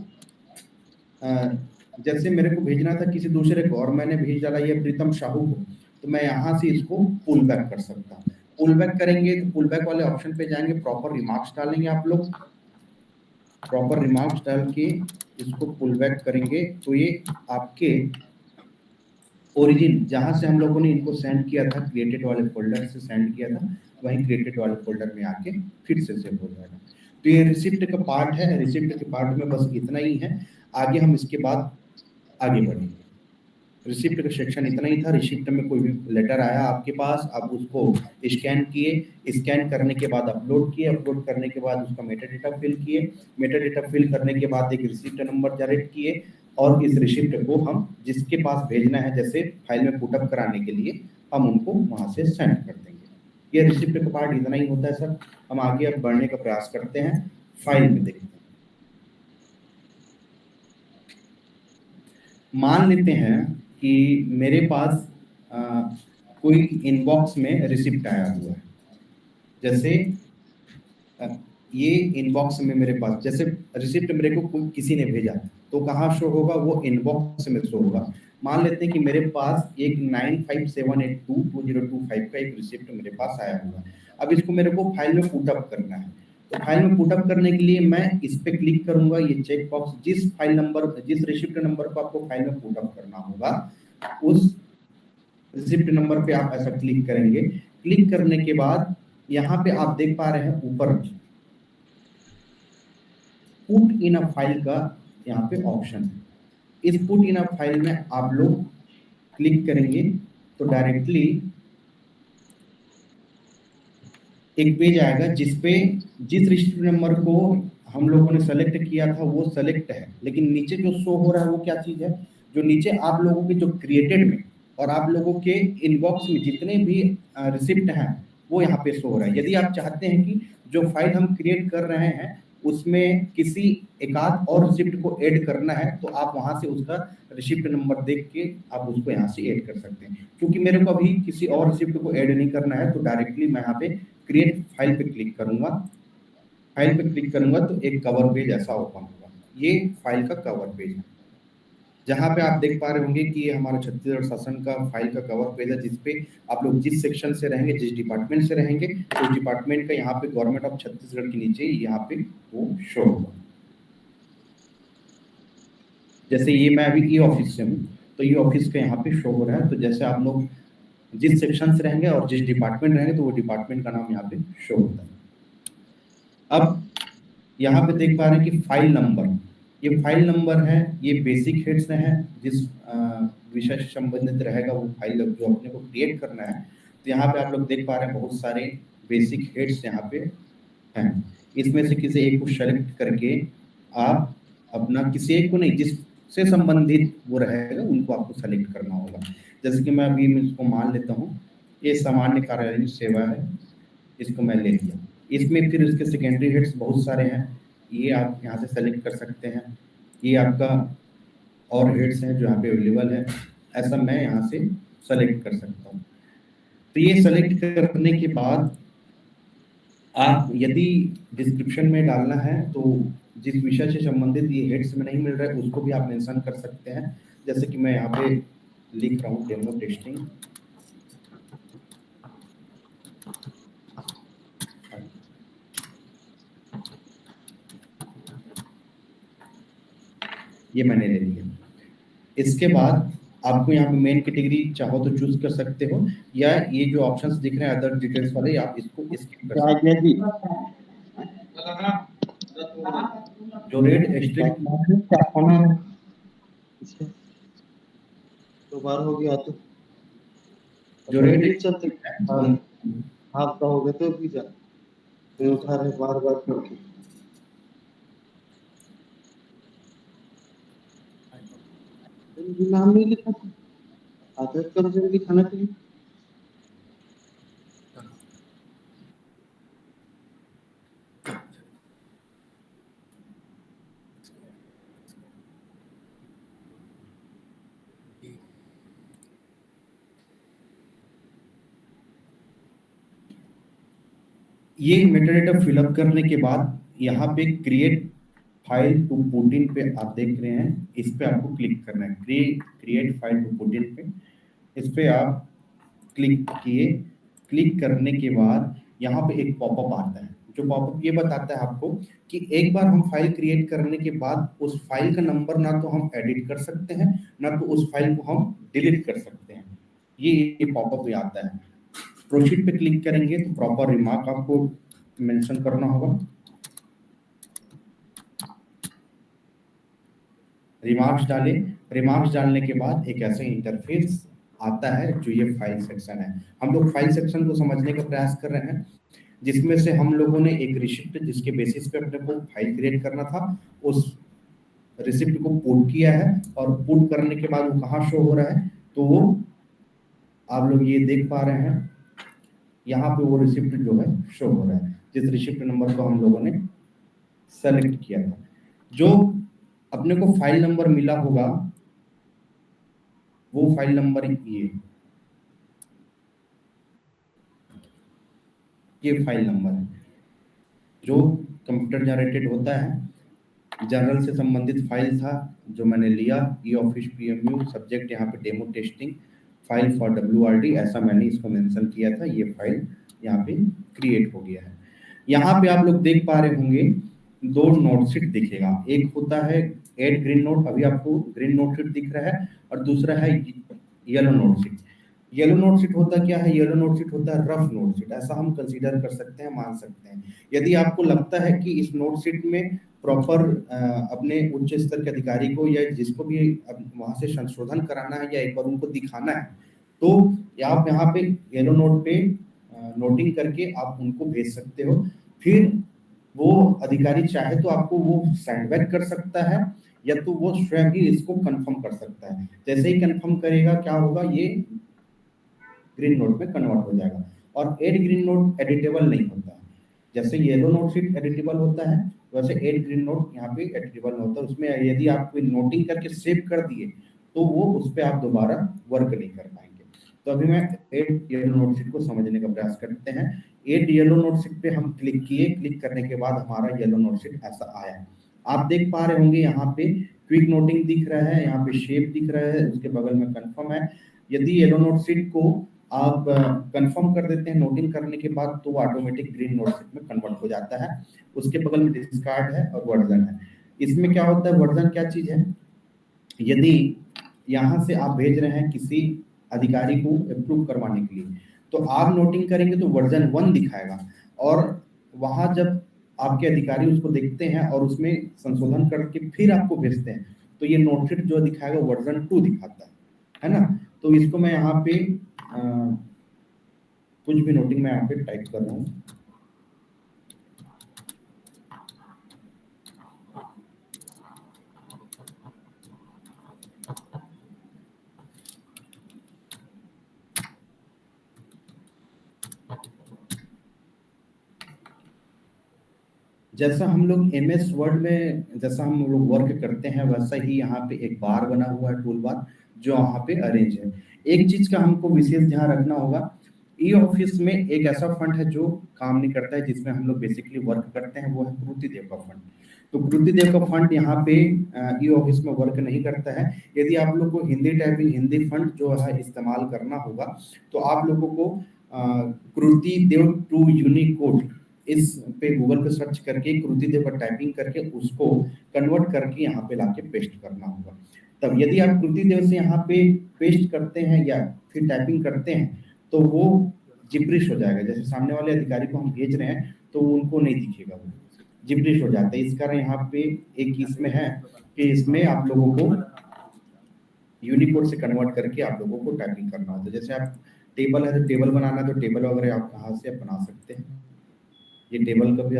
जैसे मेरे को भेजना था किसी दूसरे को और मैंने भेज डाला ये प्रीतम साहू को, तो मैं यहाँ से इसको पुल बैक कर सकता हूँ। पुल बैक करेंगे तो पुल बैक वाले ऑप्शन पे जाएंगे, प्रॉपर रिमार्क्स डालेंगे। आप लोग प्रॉपर रिमार्क्स डाल के इसको पुल बैक करेंगे तो ये आपके ओरिजिन जहां से हम लोगों ने इनको सेंड किया था, क्रिएटेड वाले फोल्डर से सेंड किया था, वही क्रिएटेड वाले फोल्डर में आके फिर से सेव हो जाएगा। तो ये रिसिप्ट का पार्ट है। रिसिप्ट के पार्ट में बस इतना ही है, आगे हम इसके बाद आगे बढ़ेंगे। रिसिप्ट का सेक्शन इतना ही था। रिसिप्ट में कोई भी लेटर आया आपके पास, आप उसको स्कैन किए, स्कैन करने के बाद अपलोड किए, अपलोड करने के बाद उसका मेटा डेटा फिल किए, मेटा डेटा फिल करने के बाद एक रिसिप्ट नंबर जनरेट किए और इस रिसिप्ट को हम जिसके पास भेजना है, जैसे फाइल में पुटअप कराने के लिए, हम उनको वहां से सेंड कर देंगे। ये रिसिप्ट का पार्ट इतना ही होता है सर। हम आगे अब बढ़ने का प्रयास करते हैं, फाइल में देखते हैं। मान लेते हैं कि मेरे पास कोई इनबॉक्स में रिसिप्ट आया हुआ है। जैसे ये इनबॉक्स में मेरे पास जैसे रिसिप्ट मेरे को किसी ने भेजा, तो कहाँ शो होगा? वो इनबॉक्स में शो होगा। मान लेते हैं कि मेरे पास एक 957822025 का एक रिसिप्ट मेरे पास आया हुआ है। अब इसको मेरे को फाइल में पुटअप करना है। तो फाइल में पुटअप करने के लिए मैं इस पे क्लिक करूंगा, ये चेक बॉक्स, जिस फाइल नंबर, जिस रिसिप्ट नंबर को आपको फाइल में पुटअप करना होगा, उस रिसिप्ट नंबर पे आप ऐसा क्लिक करेंगे। क्लिक करने के बाद यहाँ पे आप देख पा रहे हैं ऊपर पुट इन अ फाइल का यहाँ पे ऑप्शन है। इस पुट इन अ फाइल में आप लोग क्लिक करेंगे तो डायरेक्टली एक पेज आएगा जिसपे जिस रिसिप्ट नंबर को हम लोगों ने सेलेक्ट किया था वो सेलेक्ट है, लेकिन नीचे जो शो हो रहा है वो क्या चीज है? जो नीचे आप लोगों के जो क्रिएटेड में और आप लोगों के इनबॉक्स में जितने भी रिसिप्ट हैं वो यहाँ पे शो हो रहा है। यदि आप चाहते हैं कि जो फाइल हम क्रिएट कर रहे हैं उसमें किसी एकाध और रिसिप्ट को ऐड करना है, तो आप वहां से उसका रिसिप्ट नंबर देख के आप उसको यहाँ से ऐड कर सकते हैं। क्योंकि मेरे को अभी किसी और रिसिप्ट को ऐड नहीं करना है, तो डायरेक्टली मैं यहाँ पे क्रिएट फाइल पे क्लिक करूंगा। फाइल पे क्लिक करूंगा तो एक कवर पेज ऐसा ओपन होगा। ये फाइल का कवर पेज है, जहाँ पे आप देख पा रहे होंगे कि ये हमारा छत्तीसगढ़ शासन का फाइल का कवर पेज है, जिसपे आप लोग जिस सेक्शन से रहेंगे, जिस डिपार्टमेंट से रहेंगे, उस डिपार्टमेंट का यहाँ पे गवर्नमेंट ऑफ छत्तीसगढ़ के नीचे यहाँ पे वो शो होगा। जैसे ये मैं अभी ई ऑफिस से हूँ, तो ये ऑफिस का यहाँ पे शो हो रहा है। तो जैसे आप लोग जिस सेक्शन से रहेंगे और जिस डिपार्टमेंट रहेंगे, तो वो डिपार्टमेंट का नाम यहाँ पे शो होता है। अब यहाँ पे देख पा रहे हैं कि फाइल नंबर, ये फाइल नंबर है, ये बेसिक हेड्स है, जिस विषय से संबंधित रहेगा वो फाइल जो अपने को क्रिएट करना है। तो यहाँ पे आप लोग देख पा रहे हैं बहुत सारे बेसिक हेड्स यहाँ पे हैं। इसमें से किसी एक को सेलेक्ट करके आप अपना, किसी एक को नहीं, जिससे संबंधित वो रहेगा उनको आपको सेलेक्ट करना होगा। जैसे कि मैं अभी इसको मान लेता हूँ, ये सामान्य कार्यालयीन सेवा है, इसको मैं ले लिया। इसमें फिर इसके सेकेंडरी हेड्स बहुत सारे हैं, ये आप यहाँ से सेलेक्ट कर सकते हैं। ये आपका और हेड्स हैं जो यहाँ पे अवेलेबल है, ऐसा मैं यहाँ से सेलेक्ट कर सकता हूँ। तो ये सेलेक्ट करने के बाद आप यदि डिस्क्रिप्शन में डालना है तो जिस विषय से संबंधित ये हेड्स में नहीं मिल रहा है उसको भी आप मेंशन कर सकते हैं। जैसे कि मैं यहाँ पे लिख रहा हूँ डेमो टेस्टिंग, ये मैंने ले लिया। इसके बाद आपको यहाँ पे मेन कैटेगरी चाहो तो चूज कर सकते हो, या ये जो ऑप्शंस दिख रहे हैं अदर डिटेल्स वाले, आप इसको स्किप कर सकते हैं। जो रेड स्ट्रिक्ट तो बार हो गया तो जो रेड चलते आप कहोगे तो भी जा तो उठा रहे बार बार करके। नाम नहीं लिखा था, आदत कम से कम लिखाना चाहिए। ये मेटाडेटा फिलअप करने के बाद यहाँ पे create file to put in पे आप देख रहे हैं, इस पे आपको क्लिक करना है, create file to put in पे, इस पे आप क्लिक किए। क्लिक करने के बाद यहाँ पे एक पॉपअप आता है, जो पॉपअप ये बताता है आपको कि एक बार हम फाइल क्रिएट करने के बाद उस फाइल का नंबर ना तो हम एडिट कर सकते हैं, ना तो उस फाइल को हम डिलीट कर सकते हैं। ये पॉपअप आता है। प्रोसीड पे क्लिक करेंगे तो प्रॉपर रिमार्क आपको मेंशन करना होगा। रिमार्क्स डालें। रिमार्क्स डालने के बाद एक ऐसा इंटरफेस आता है जो ये फाइल सेक्शन है। हम लोग फाइल सेक्शन को समझने का प्रयास कर रहे हैं, जिसमें से हम लोगों ने एक रिसिप्ट जिसके बेसिस पे अपने को फाइल क्रिएट करना था, उस रिसिप्ट को पुट किया है, और पुट करने के बाद वो कहाँ शो हो रहा है, तो वो आप लोग ये देख पा रहे हैं, यहाँ पे वो रिसिप्ट जो है शो हो रहा है, जिस रिसिप्ट नंबर को हम लोगों ने सेलेक्ट किया था। जो अपने को फाइल नंबर मिला होगा वो फाइल नंबर ये फाइल नंबर है जो कंप्यूटर जनरेटेड होता है। जर्नल से संबंधित फाइल था जो मैंने लिया, ई ऑफिस PMU, सब्जेक्ट यहाँ पे demo testing, file for WRD, ऐसा मैंने इसको मेंशन किया था। ये फाइल यहाँ पे क्रिएट हो गया है। यहाँ पे आप लोग देख पा रहे होंगे 2 नोटशीट दिखेगा, एक होता है एड ग्रीन नोट, अभी आपको ग्रीन नोटशीट दिख रहा है, और दूसरा है येलो नोटशीट। येलो नोटशीट होता क्या है? येलो नोटशीट होता है रफ नोटशीट, ऐसा हम कंसीडर कर सकते हैं, मान सकते हैं। यदि आपको लगता है कि इस नोटशीट में प्रॉपर अपने उच्च स्तर के अधिकारी को या जिसको भी वहां से संशोधन कराना है या एक बार उनको दिखाना है, तो आप यहाँ पे येलो नोट पे नोटिंग करके आप उनको भेज सकते हो। फिर वो अधिकारी चाहे तो आपको वो सेंडबैक कर सकता है, या तो वो स्वयं ही इसको कंफर्म कर सकता है। जैसे ही कंफर्म करेगा क्या होगा, ये ग्रीन नोट में कन्वर्ट हो जाएगा। और एड ग्रीन नोट एडिटेबल नहीं होता है, जैसे येलो नोट शीट एडिटेबल होता है वैसे एड ग्रीन नोट यहाँ पे एडिटेबल नहीं होता। उसमें यदि आप कोई नोटिंग करके सेव कर दिए तो वो उस पर आप दोबारा वर्क नहीं कर पाएंगे। तो अभी मैं एड येलो नोट शीट को समझने का प्रयास करते हैं। एड येलो नोट शीट पे हम क्लिक किए, क्लिक करने के बाद हमारा येलो नोट शीट ऐसा आया। आप देख पा रहे होंगे यहाँ पे क्विक नोटिंग दिख रहा है, यहाँ पे शेप दिख रहा है, उसके बगल में कंफर्म है। यदि येलो नोट शीट को आप कंफर्म कर देते हैं नोटिंग करने के बाद, तो वो ऑटोमेटिक ग्रीन नोट शीट में कन्वर्ट हो जाता है। उसके बगल में डिस्कार्ड है और वर्जन है। इसमें क्या होता है, वर्जन क्या चीज है? यदि यहाँ से आप भेज रहे हैं किसी अधिकारी को अप्रूव करवाने के लिए, तो आप नोटिंग करेंगे तो वर्जन 1 दिखाएगा, और वहां जब आपके अधिकारी उसको देखते हैं और उसमें संशोधन करके फिर आपको भेजते हैं, तो ये नोटशीट जो दिखाएगा वर्जन 2 दिखाता है ना। तो इसको मैं यहाँ पे कुछ भी नोटिंग मैं यहाँ पे टाइप कर रहा हूँ। जैसा हम लोग MS वर्ड में जैसा हम लोग वर्क करते हैं, वैसा ही यहाँ पे एक बार बना हुआ है, टूल बार, जो यहाँ पे अरेंज है। एक चीज का हमको विशेष ध्यान रखना होगा, ई ऑफिस में एक ऐसा फंड है जो काम नहीं करता है, जिसमें हम लोग बेसिकली वर्क करते हैं, वो है कृतिदेव का फंड। तो कृतिदेव का फंड यहाँ पे ई ऑफिस में वर्क नहीं करता है। यदि आप लोग को हिंदी टाइपिंग, हिंदी फंड जो है इस्तेमाल करना होगा, तो आप लोगों को कृतिदेव टू यूनिकोड इस पे गूगल पे सर्च करके कृतिदेव पर टाइपिंग करके उसको कन्वर्ट करके यहाँ पे लाके पेस्ट करना होगा। तब यदि आप कृतिदेव से यहाँ पे पेस्ट करते हैं या फिर टाइपिंग करते हैं, तो वो जिब्रिश हो जाएगा। जैसे सामने वाले अधिकारी को हम भेज रहे हैं तो उनको नहीं दिखेगा, वो जिब्रिश हो जाता है। इस कारण यहाँ पे एक इसमें है कि इसमें आप लोगों को यूनिकोड से कन्वर्ट करके आप लोगों को टाइपिंग करना होता है। जैसे आप टेबल है तो टेबल बनाना है, तो टेबल वगैरह आप यहाँ से बना सकते हैं। ये टेबल का भी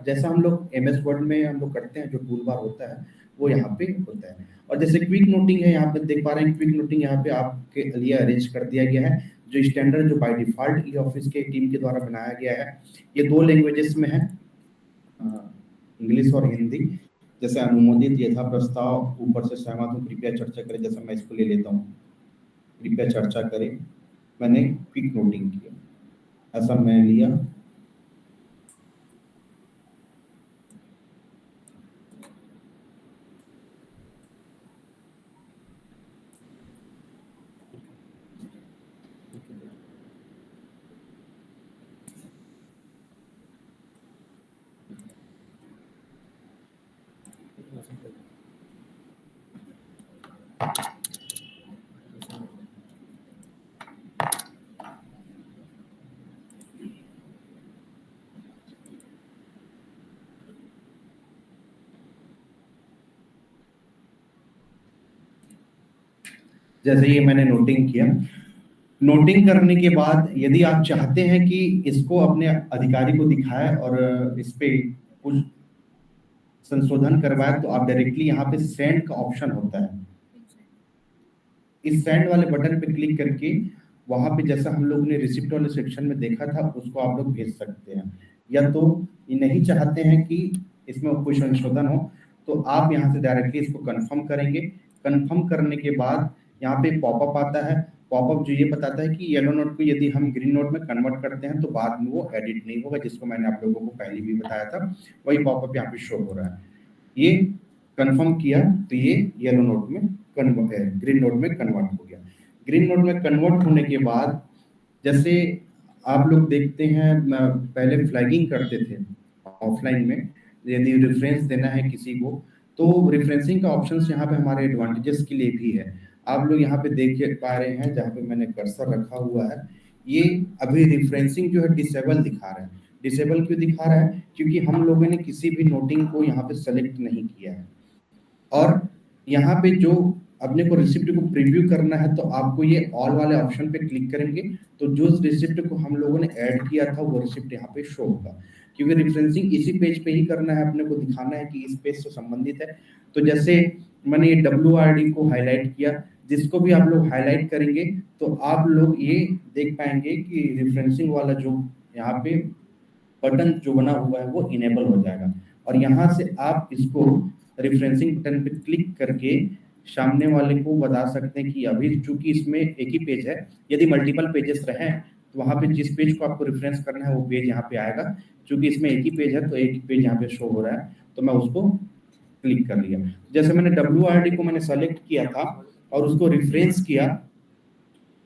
जैसा हम लोग MS वर्ड में हम लोग करते हैं, जो टूल बार होता है वो यहाँ पे होता है। और जैसे क्विक नोटिंग है, यहाँ पे देख पा रहे हैं क्विक नोटिंग यहाँ पे आपके लिए अरेंज कर दिया गया है, जो स्टैंडर्ड जो बाय डिफॉल्ट ई ऑफिस के टीम के द्वारा बनाया गया है। ये 2 लैंग्वेजेस में है, इंग्लिश और हिंदी। जैसे अनुमोदित यथा प्रस्ताव ऊपर से सहमत हूँ, कृपया चर्चा करें। जैसे मैं इसको ले लेता हूँ, कृपया चर्चा करें, मैंने क्विक नोटिंग किया, ऐसा मैं लिया, जैसे ये मैंने नोटिंग किया, नोटिंग करने के बाद यदि आप चाहते हैं कि इसको अपने अधिकारी को दिखाए और इस पे कुछ संशोधन करवाए, तो आप डायरेक्टली यहाँ पे सेंड का ऑप्शन होता है, इस सेंड वाले बटन पे क्लिक करके वहां पे जैसा हम लोग ने रिसिप्ट वाले सेक्शन में देखा था उसको आप लोग भेज सकते हैं। या तो ये नहीं चाहते हैं कि इसमें कोई संशोधन हो, तो आप यहाँ से डायरेक्टली इसको कंफर्म करेंगे। कंफर्म करने के बाद यहाँ पे पॉपअप आता है, पॉपअप जो ये बताता है कि येलो नोट को यदि हम ग्रीन नोट में कन्वर्ट करते हैं तो बाद में वो एडिट नहीं होगा, जिसको मैंने आप लोगों को पहले भी बताया था, वही पॉपअप यहाँ पे शो हो रहा है। ये कंफर्म किया तो ये येलो नोट में ग्रीन नोट में कन्वर्ट हो गया। ग्रीन नोट में कन्वर्ट होने के बाद जैसे आप लोग देखते हैं, पहले फ्लैगिंग करते थे ऑफलाइन में, यदि रेफरेंस देना है किसी को तो रेफरेंसिंग का ऑप्शंस यहाँ पे हमारे एडवांटेजेस के लिए भी है। आप लोग यहाँ पे देख पा रहे हैं जहाँ पे मैंने कर्सर रखा हुआ है, ये अभी रेफरेंसिंग जो है डिसेबल दिखा रहा है। डिसेबल क्यों दिखा रहा है? क्योंकि हम लोगों ने किसी भी नोटिंग को यहाँ पे सेलेक्ट नहीं किया है। और यहाँ पे जो अपने को रिसिप्ट को प्रीव्यू करना है तो आपको ये ऑल वाले ऑप्शन पे क्लिक करेंगे तो जो रिसिप्ट को हम लोगों ने ऐड किया था वो रिसिप्ट यहाँ पे शो होगा। क्योंकि रेफरेंसिंग इसी पेज पे ही करना है, अपने को दिखाना है कि इस पेज से संबंधित है। तो जैसे मैंने ये WRD को हाईलाइट किया, जिसको भी आप लोग हाईलाइट करेंगे तो आप लोग ये देख पाएंगे कि रेफरेंसिंग वाला जो यहाँ पे बटन जो बना हुआ है वो इनेबल हो जाएगा। और यहाँ से आप इसको रेफरेंसिंग बटन पे क्लिक करके सामने वाले को बता सकते हैं कि अभी चूंकि इसमें एक ही पेज है, यदि मल्टीपल पेजेस रहे तो वहाँ पे जिस पेज को आपको रेफरेंस करना है वो पेज यहाँ पे आएगा। चूंकि इसमें एक ही पेज है तो एक ही पेज यहाँ पे शो हो रहा है, तो मैं उसको क्लिक कर लिया। जैसे मैंने WRD को मैंने सेलेक्ट किया था और उसको रेफरेंस किया,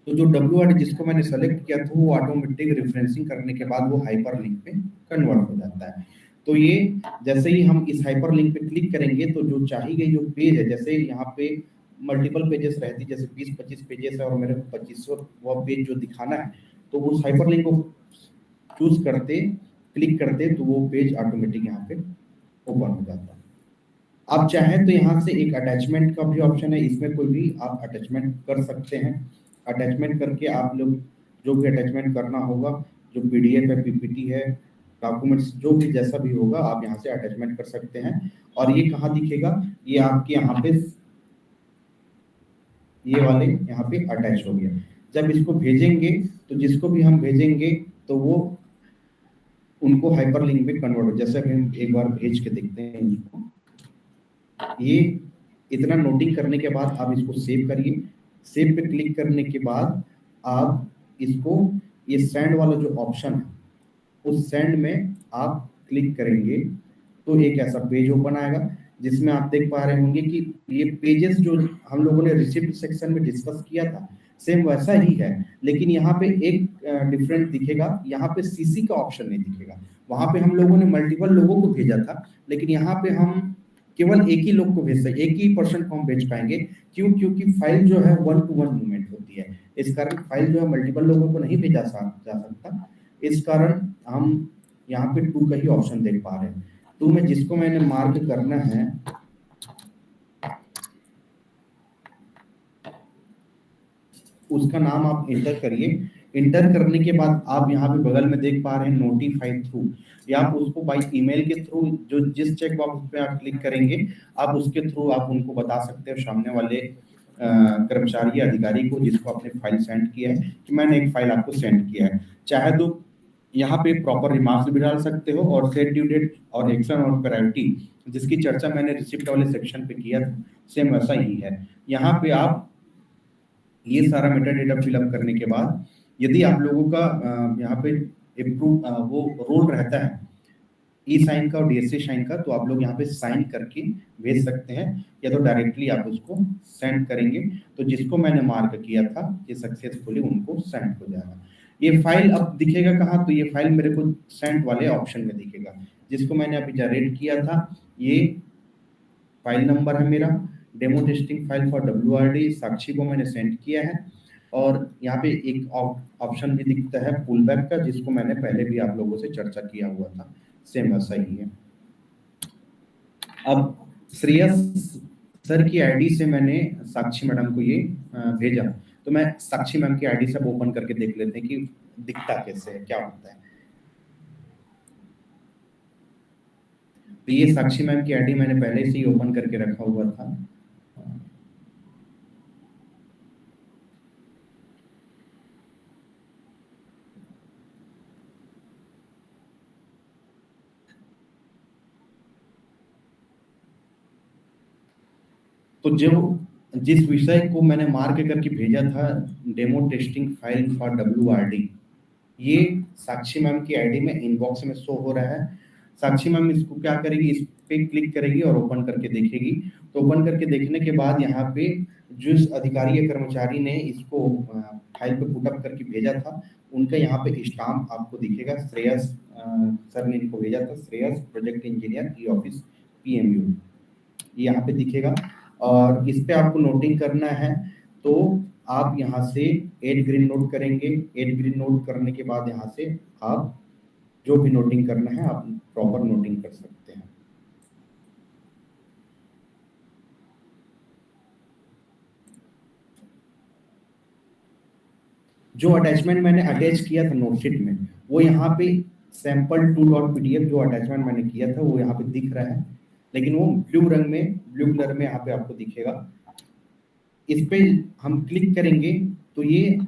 तो जो WRD जिसको मैंने सेलेक्ट किया था वो ऑटोमेटिक रेफरेंसिंग करने के बाद वो हाइपर लिंक पे कन्वर्ट हो जाता है। तो ये जैसे ही हम इस हाइपर लिंक पे क्लिक करेंगे तो जो चाही गई जो पेज है, जैसे यहाँ पे मल्टीपल पेजेस रहती, जैसे 20-25 पेजेस है और मेरे को 25वां पेज जो दिखाना है, तो उस हाइपर लिंक को चूज करते क्लिक करते तो वो पेज ऑटोमेटिक यहाँ पे ओपन हो जाता है। आप चाहें तो यहाँ से एक अटैचमेंट का भी ऑप्शन है, इसमें कोई भी आप अटैचमेंट कर सकते हैं। अटैचमेंट करके आप लोग जो भी अटैचमेंट करना होगा, जो PDF है, PPT है, डॉक्यूमेंट्स जो भी जैसा भी होगा आप यहाँ से अटैचमेंट कर सकते हैं। और ये कहाँ दिखेगा? ये आपके यहाँ पे ये वाले यहाँ पे अटैच हो गया। जब इसको भेजेंगे तो जिसको भी हम भेजेंगे तो वो उनको हाइपरलिंक में कन्वर्ट हो। जैसे हम एक बार भेज के देखते हैं इसको। ये इतना नोटिंग करने के बाद आप इसको सेव करिए। सेव पे क्लिक करने के बाद आप इसको ये सेंड वाला जो ऑप्शन है उस सेंड में आप क्लिक करेंगे तो एक ऐसा पेज ओपन आएगा जिसमें आप देख पा रहे होंगे कि ये पेजेस जो हम लोगों ने रिसिप्ट सेक्शन में डिस्कस किया था सेम वैसा ही है, लेकिन यहाँ पे एक डिफरेंट दिखेगा, यहाँ पे CC का ऑप्शन नहीं दिखेगा। वहां पे हम लोगों ने मल्टीपल लोगों को भेजा था, लेकिन यहाँ पे हम केवल एक ही लोग को भेज सकते, एक ही पर्सन को हम भेज पाएंगे। क्यों? क्योंकि फाइल जो है 1-to-1 मूवमेंट होती है, इस कारण फाइल जो है मल्टीपल लोगों को नहीं भेजा जा सकता। इस कारण हम यहाँ पे 2 का ही ऑप्शन देख पा रहे हैं। 2 में जिसको मैंने मार्क करना है उसका नाम आप इंटर करिए। इंटर करने के बाद आप यहाँ पे बगल में देख पा रहे हैं नोटिफाई थ्रू, या आप उसको बाई ईमेल के थ्रू जो जिस चेक बॉक्स पे आप क्लिक करेंगे आप उसके थ्रू आप उनको बता सकते हो सामने वाले कर्मचारी या अधिकारी को जिसको आपने फाइल सेंड किया है कि मैंने एक फाइल आपको सेंड किया है। चाहे तो यहाँ पे प्रॉपर रिमार्क्स भी डाल सकते हो और सेट ड्यू डेट और एक्शन और प्रायोरिटी जिसकी चर्चा मैंने रिसिप्ट वाले सेक्शन पे किया था सेम वैसा ही है। यहाँ पे आप ये सारा मेटा डेटा फिलअप करने के बाद यदि आप लोगों का यहाँ पे अप्रूव वो रोल रहता है E-साइन का और DSA साइन का, तो आप लोग यहाँ पे साइन करके भेज सकते हैं या तो डायरेक्टली आप उसको सेंड करेंगे तो जिसको मैंने मार्क किया था ये सक्सेसफुली उनको सेंड हो जाएगा। ये फाइल अब दिखेगा कहाँ? तो ये फाइल मेरे को सेंड वाले ऑप्शन में दिखेगा जिसको मैंने अभी जनरेट किया था। ये फाइल नंबर है मेरा, demo testing file for WRD साक्षी को मैंने सेंड किया है। और यहाँ पे एक ऑप्शन भी दिखता है पुल बैक का, जिसको मैंने पहले भी आप लोगों से चर्चा किया हुआ था, सेम वैसा ही है। अब श्रेयस सर की आईडी से मैंने साक्षी मैडम को ये भेजा, तो मैं साक्षी मैम की आईडी से ओपन करके देख लेते हैं कि दिखता कैसे है, क्या होता है। तो ये साक्षी मैम की आईडी मैंने पहले से ही ओपन करके रखा हुआ था। तो जो जिस विषय को मैंने मार्क करके भेजा था, demo testing file for WRD, ये साक्षी मैम की आईडी में इनबॉक्स में शो हो रहा है। साक्षी मैम इसको क्या करेगी, इस पे क्लिक करेगी और ओपन करके देखेगी। तो ओपन करके देखने के बाद यहाँ पे जिस अधिकारी या कर्मचारी ने इसको फाइल पे पुटअप करके भेजा था, उनका यहाँ पे स्टाम्प आपको दिखेगा। श्रेयस सर ने इनको भेजा था, Shreyas project engineer e office PMU, ये यहाँ पे दिखेगा। और इस पे आपको नोटिंग करना है, तो आप यहाँ से एड ग्रीन नोट करेंगे। एड ग्रीन नोट करने के बाद यहाँ से आप जो भी नोटिंग करना है आप प्रॉपर नोटिंग कर सकते हैं। जो अटैचमेंट मैंने अटैच किया था नोटशीट में, वो यहाँ पे sample2.pdf जो अटैचमेंट मैंने किया था वो यहाँ पे दिख रहा है, लेकिन वो ब्लू कलर में यहाँ पे आपको दिखेगा। इस पे हम क्लिक करेंगे तो ये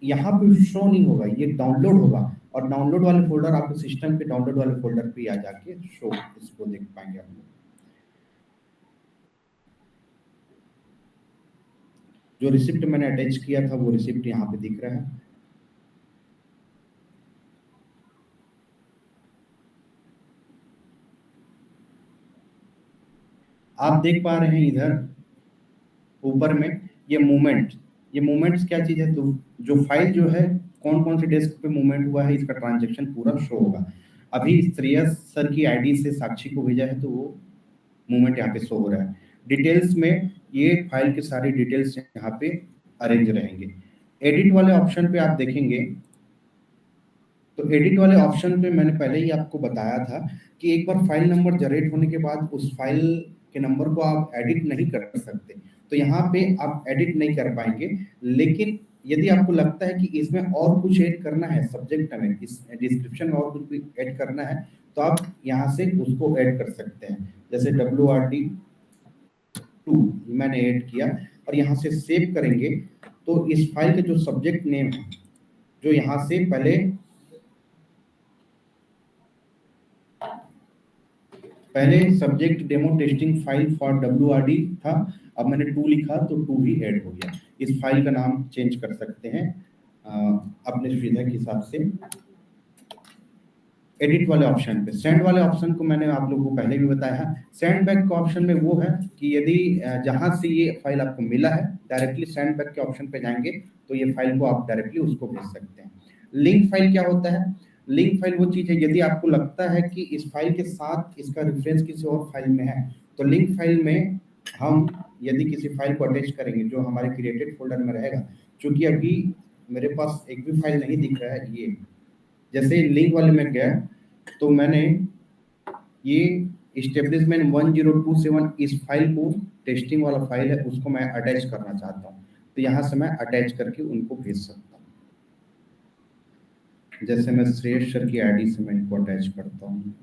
यहाँ पे शो नहीं होगा, ये डाउनलोड होगा, और डाउनलोड वाले फोल्डर आपके सिस्टम पे डाउनलोड वाले फोल्डर पे आ जाके शो इसको देख पाएंगे आप लोग। जो रिसिप्ट मैंने अटैच किया था वो रिसिप्ट यहाँ पे दिख रहा है। आप देख पा रहे हैं इधर ऊपर में ये मूवमेंट्स क्या चीज है, तो जो फाइल जो है कौन कौन से डेस्क पे मूवमेंट हुआ है इसका ट्रांजैक्शन पूरा शो होगा। अभी श्रेयस सर की आईडी से साक्षी को भेजा है तो वो मूवमेंट यहाँ पे शो हो रहा है। डिटेल्स में ये फाइल के सारी डिटेल्स यहाँ पे अरेंज रहेंगे। एडिट वाले ऑप्शन पे आप देखेंगे तो एडिट वाले ऑप्शन पे मैंने पहले ही आपको बताया था कि एक बार फाइल नंबर जनरेट होने के बाद उस फाइल के नंबर को आप एडिट नहीं कर सकते, तो यहाँ पे आप एडिट नहीं कर पाएंगे। लेकिन यदि आपको लगता है कि इसमें और कुछ ऐड करना है, सब्जेक्ट में, इस डिस्क्रिप्शन में और कुछ भी ऐड करना है, तो आप यहाँ से उसको ऐड कर सकते हैं। जैसे WRD2 मैंने ऐड किया और यहाँ से सेव करेंगे तो इस फाइल के जो सब्जेक्ट नेम है, जो यहाँ से पहले subject demo testing file for WRD था, अब मैंने 2 लिखा तो 2 भी ऐड हो गया। इस फाइल का नाम चेंज कर सकते हैं अपने सुविधा के हिसाब से। एडिट वाले ऑप्शन पे, सेंड वाले ऑप्शन को मैंने आप लोगों को पहले भी बताया। सेंड बैक के ऑप्शन में वो है कि यदि जहां से ये फाइल आपको मिला है डायरेक्टली सेंड बैक के ऑप्शन पे जाएंगे तो ये फाइल को आप डायरेक्टली उसको भेज सकते हैं। लिंक फाइल क्या होता है? लिंक फाइल वो चीज है यदि आपको लगता है कि इस फाइल के साथ इसका रेफरेंस किसी और फाइल में है, तो लिंक फाइल में हम यदि किसी फाइल को अटैच करेंगे जो हमारे क्रिएटेड फोल्डर में रहेगा, क्योंकि अभी मेरे पास एक भी फाइल नहीं दिख रहा है। ये जैसे लिंक वाले में गया तो मैंने ये एस्टेब्लिशमेंट 1027 इस फाइल को, टेस्टिंग वाला फाइल है, उसको मैं अटैच करना चाहता हूँ, तो यहाँ से मैं अटैच करके उनको भेज सकता हूँ। जैसे मैं श्रेयस सर की आईडी से मैं इनको अटैच करता हूँ।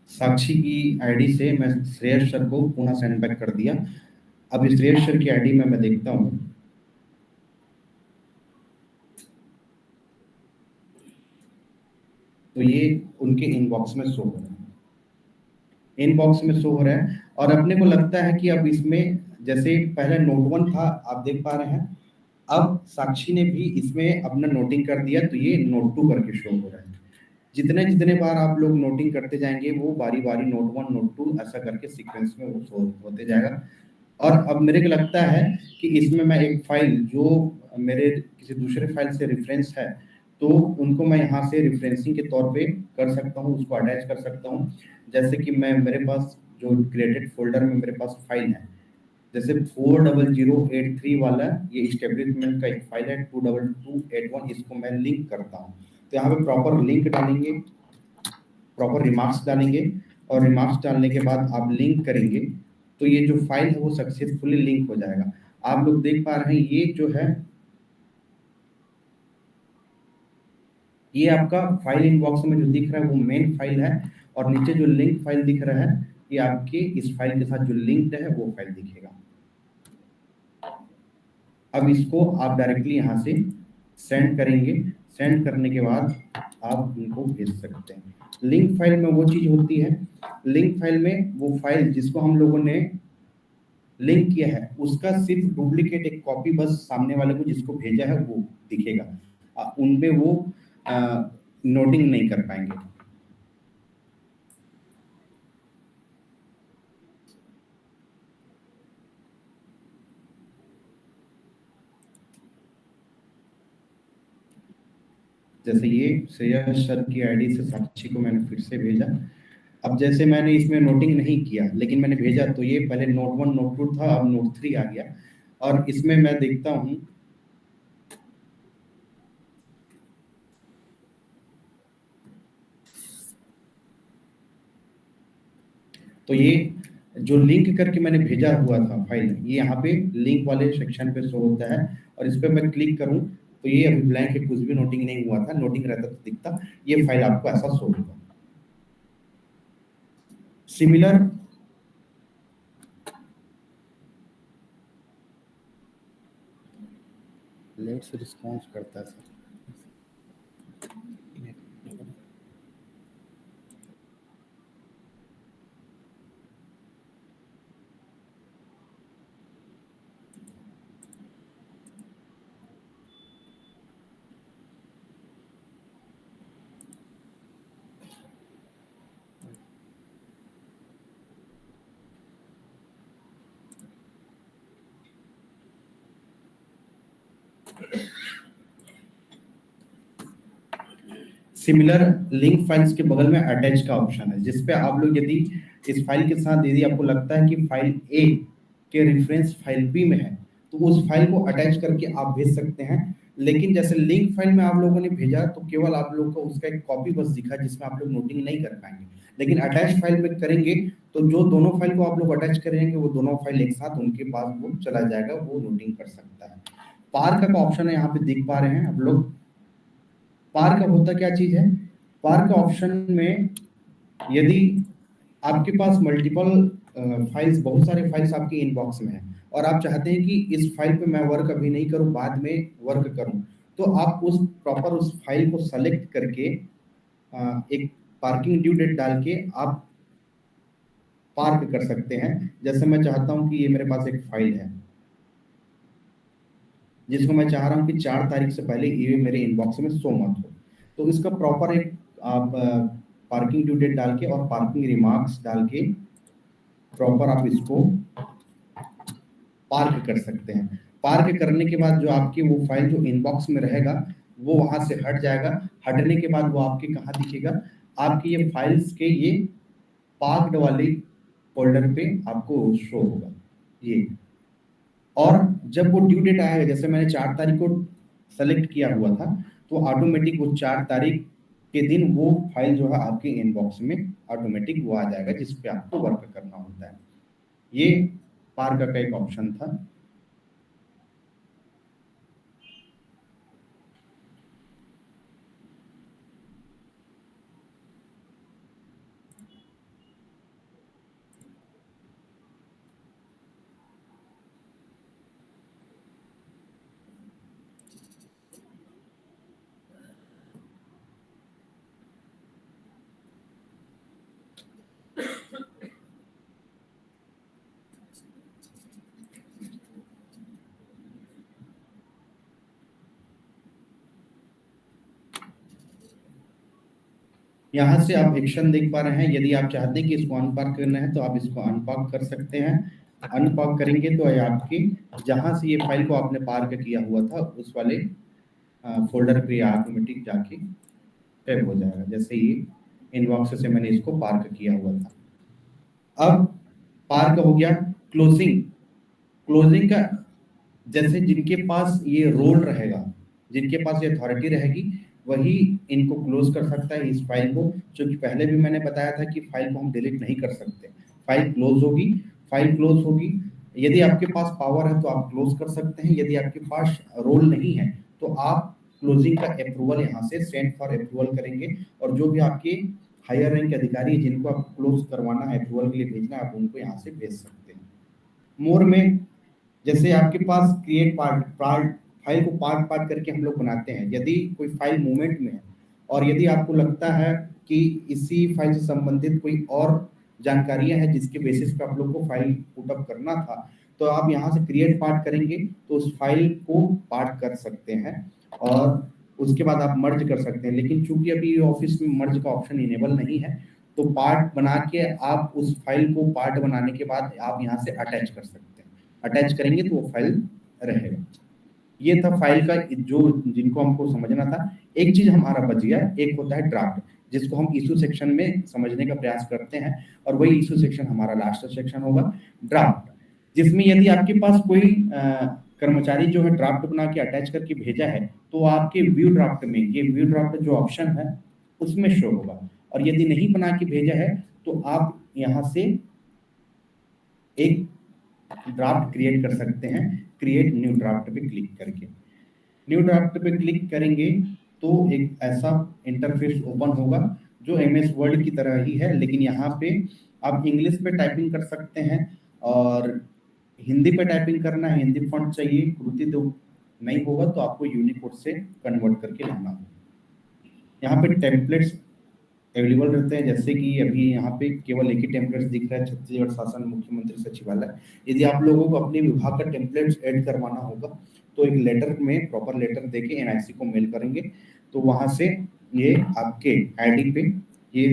साक्षी की आईडी से मैं श्रेयस सर को पुनः सेंड बैक कर दिया। अब श्रेयस सर की आईडी में मैं देखता हूँ, तो ये उनके इनबॉक्स में शो हो रहा है, इनबॉक्स में शो हो रहा है। और अपने को लगता है कि अब इसमें जैसे पहले नोट 1 था, आप देख पा रहे हैं, अब साक्षी ने भी इसमें अपना नोटिंग कर दिया, तो ये नोट 2 करके शो हो रहा है। जितने जितने बार आप लोग नोटिंग करते जाएंगे, वो बारी बारी नोट 1 नोट 2 ऐसा करके सीक्वेंस में वो शो होते जाएगा। और अब मेरे को लगता है कि इसमें मैं एक फाइल जो मेरे किसी दूसरे फाइल से रेफरेंस है, तो उनको मैं यहाँ से रेफरेंसिंग के तौर पे कर सकता हूँ, उसको अटैच कर सकता हूँ। जैसे कि मैं मेरे पास जो क्रिएटेड फोल्डर में मेरे पास फाइल है, जैसे 40083 वाला ये एस्टेब्लिशमेंट का एक फाइल है, 22281, इसको मैं लिंक करता हूँ। तो यहाँ पे प्रॉपर लिंक डालेंगे, प्रॉपर रिमार्क्स डालेंगे, और रिमार्क्स डालने के बाद आप लिंक करेंगे, तो ये जो फाइल है वो सक्सेसफुली लिंक हो जाएगा। आप लोग देख पा रहे हैं, ये जो है ये आपका फाइल इनबॉक्स में जो दिख रहा है वो मेन फाइल है, और नीचे जो लिंक फाइल दिख रहा है ये आपके इस फाइल के साथ जो लिंक्ड है वो फाइल दिखेगा। अब इसको आप डायरेक्टली यहाँ से सेंड करेंगे, सेंड करने के बाद आप इनको भेज सकते हैं। लिंक फाइल में वो चीज होती है, लिंक फाइल में वो फाइल जिसको हम लोगों ने लिंक किया है उसका सिर्फ डुप्लीकेट एक कॉपी बस सामने वाले को जिसको भेजा है वो दिखेगा, उनपे वो नोटिंग नहीं कर पाएंगे। जैसे ये श्रेया सर की आईडी से साक्षी को मैंने फिर से भेजा। अब जैसे मैंने इसमें नोटिंग नहीं किया लेकिन मैंने भेजा, तो ये पहले नोट 1 नोट 2 था, अब नोट 3 आ गया। और इसमें मैं देखता हूं तो ये जो लिंक करके मैंने भेजा हुआ था फाइल, ये यहाँ पे लिंक वाले सेक्शन पे शो होता है, और इस पे मैं क्लिक करूं तो ये अभी ब्लैंक है, कुछ भी नोटिंग नहीं हुआ था, नोटिंग रहता तो दिखता, ये फाइल आपको ऐसा शो होगा। सिमिलर लेट से रिस्पॉन्स करता है सर। सिमिलर लिंक फाइल्स के बगल में अटैच का ऑप्शन है, जिसपे आप लोग यदि इस फाइल के साथ यदि आपको लगता है कि फाइल ए के रेफरेंस फाइल बी में है, तो उस फाइल को अटैच करके आप भेज सकते हैं। लेकिन जैसे लिंक फाइल में आप लोगों ने भेजा तो केवल आप लोग को उसका एक कॉपी बस दिखा, जिसमें आप लोग नोटिंग नहीं कर पाएंगे। लेकिन अटैच फाइल में करेंगे तो जो दोनों फाइल को आप लोग अटैच करेंगे वो दोनों फाइल एक साथ उनके पास वो चला जाएगा, वो नोटिंग कर सकता है। पार्क का ऑप्शन है, यहाँ पे देख पा रहे हैं आप लोग। पार्क होता क्या चीज है? पार्क ऑप्शन में यदि आपके पास मल्टीपल फाइल्स, बहुत सारे फाइल्स आपके इनबॉक्स में है और आप चाहते हैं कि इस फाइल पे मैं वर्क अभी नहीं करूं, बाद में वर्क करूं, तो आप उस प्रॉपर उस फाइल को सेलेक्ट करके एक पार्किंग ड्यू डेट डाल के आप पार्क कर सकते हैं। जैसे मैं चाहता हूं कि ये मेरे पास एक फाइल है जिसको मैं चाह रहा हूं कि 4 तारीख से पहले ये मेरे इनबॉक्स में शो मत हो, तो इसका प्रॉपर एक आप पार्किंग ड्यू डेट डाल के और पार्किंग रिमार्क्स डाल के प्रॉपर आप इसको पार्क कर सकते हैं। पार्क करने के बाद जो आपकी वो फाइल जो इनबॉक्स में रहेगा वो वहां से हट जाएगा। हटने के बाद वो आपके कहाँ दिखेगा? आपके ये फाइल्स के ये पार्क्ड वाली फोल्डर पे आपको शो होगा ये। और जब वो ड्यू डेट आएगा, जैसे मैंने 4 तारीख को सेलेक्ट किया हुआ था, तो ऑटोमेटिक वो 4 तारीख के दिन वो फाइल जो है आपके इनबॉक्स में ऑटोमेटिक वो आ जाएगा, जिस पे आपको वर्क करना होता है। ये पार्क का एक ऑप्शन था। यहाँ से आप एक्शन देख पा रहे हैं। यदि आप चाहते हैं कि इसको अनपार्क करना है तो आप इसको अनपार्क कर सकते हैं। अनपार्क करेंगे तो ये आपके जहाँ से ये फाइल को आपने पार्क किया हुआ था उस वाले फोल्डर पे ऑटोमेटिक जाके टैप हो जाएगा। जैसे ये इनबॉक्स से मैंने इसको पार्क किया हुआ था। अब पार्क हो गया। क्लोजिंग का जैसे जिनके पास ये रोल रहेगा, जिनके पास ये अथॉरिटी रहेगी, वही इनको क्लोज कर सकता है इस फाइल को। क्योंकि पहले भी मैंने बताया था कि फाइल को हम डिलीट नहीं कर सकते। फाइल क्लोज होगी। यदि आपके पास पावर है तो आप क्लोज कर सकते हैं। यदि आपके पास रोल नहीं है तो आप क्लोजिंग का अप्रूवल यहाँ से सेंड फॉर अप्रूवल करेंगे, और जो भी आपके हायर रैंक अधिकारी है जिनको आप क्लोज करवाना है, अप्रूवल के लिए भेजना है, आप उनको यहाँ से भेज सकते हैं। मोर में जैसे आपके पास क्रिएट पार्ट फाइल को पार्ट करके हम लोग बनाते हैं। यदि कोई फाइल मूवमेंट में है और यदि आपको लगता है कि इसी फाइल से संबंधित कोई और जानकारियां हैं जिसके बेसिस पे आप लोग को फाइल पुटअप करना था, तो आप यहाँ से क्रिएट पार्ट करेंगे तो उस फाइल को पार्ट कर सकते हैं और उसके बाद आप मर्ज कर सकते हैं। लेकिन चूंकि अभी ऑफिस में मर्ज का ऑप्शन इनेबल नहीं है, तो पार्ट बना के आप उस फाइल को पार्ट बनाने के बाद आप यहाँ से अटैच कर सकते हैं। अटैच करेंगे तो वो फाइल रहेगा। ये था फाइल का जो जिनको हमको समझना था। एक चीज हमारा बच गया, एक होता है ड्राफ्ट, जिसको हम इशू सेक्शन में समझने का प्रयास करते हैं, और वही इशू सेक्शन हमारा लास्ट सेक्शन होगा, ड्राफ्ट, जिसमें यदि आपके पास कोई कर्मचारी जो है ड्राफ्ट बना के अटैच करके भेजा है तो आपके व्यू ड्राफ्ट में ये व्यू ड्राफ्ट जो ऑप्शन है उसमें शो होगा। और यदि नहीं बना के भेजा है तो आप यहाँ से एक ड्राफ्ट क्रिएट कर सकते हैं। क्रिएट न्यू ड्राफ्ट पे क्लिक करके न्यू ड्राफ्ट पे क्लिक करेंगे तो एक ऐसा इंटरफेस ओपन होगा जो MS वर्ड की तरह ही है, लेकिन यहाँ पे आप इंग्लिश पे टाइपिंग कर सकते हैं और हिंदी पे टाइपिंग करना है, हिंदी फॉन्ट चाहिए, कृति तो नहीं होगा तो आपको यूनिकोड से कन्वर्ट करके लाना होगा। यहाँ पे टेम्पलेट्स अवेलेबल रहते हैं, जैसे कि अभी यहाँ पे केवल एक ही टेम्पलेट्स दिख रहा है, छत्तीसगढ़ शासन मुख्यमंत्री सचिवालय। यदि आप लोगों को अपने विभाग का टेम्पलेट्स ऐड करवाना होगा तो एक लेटर में प्रॉपर लेटर देके NIC को मेल करेंगे तो वहां से ये आपके ID पे ये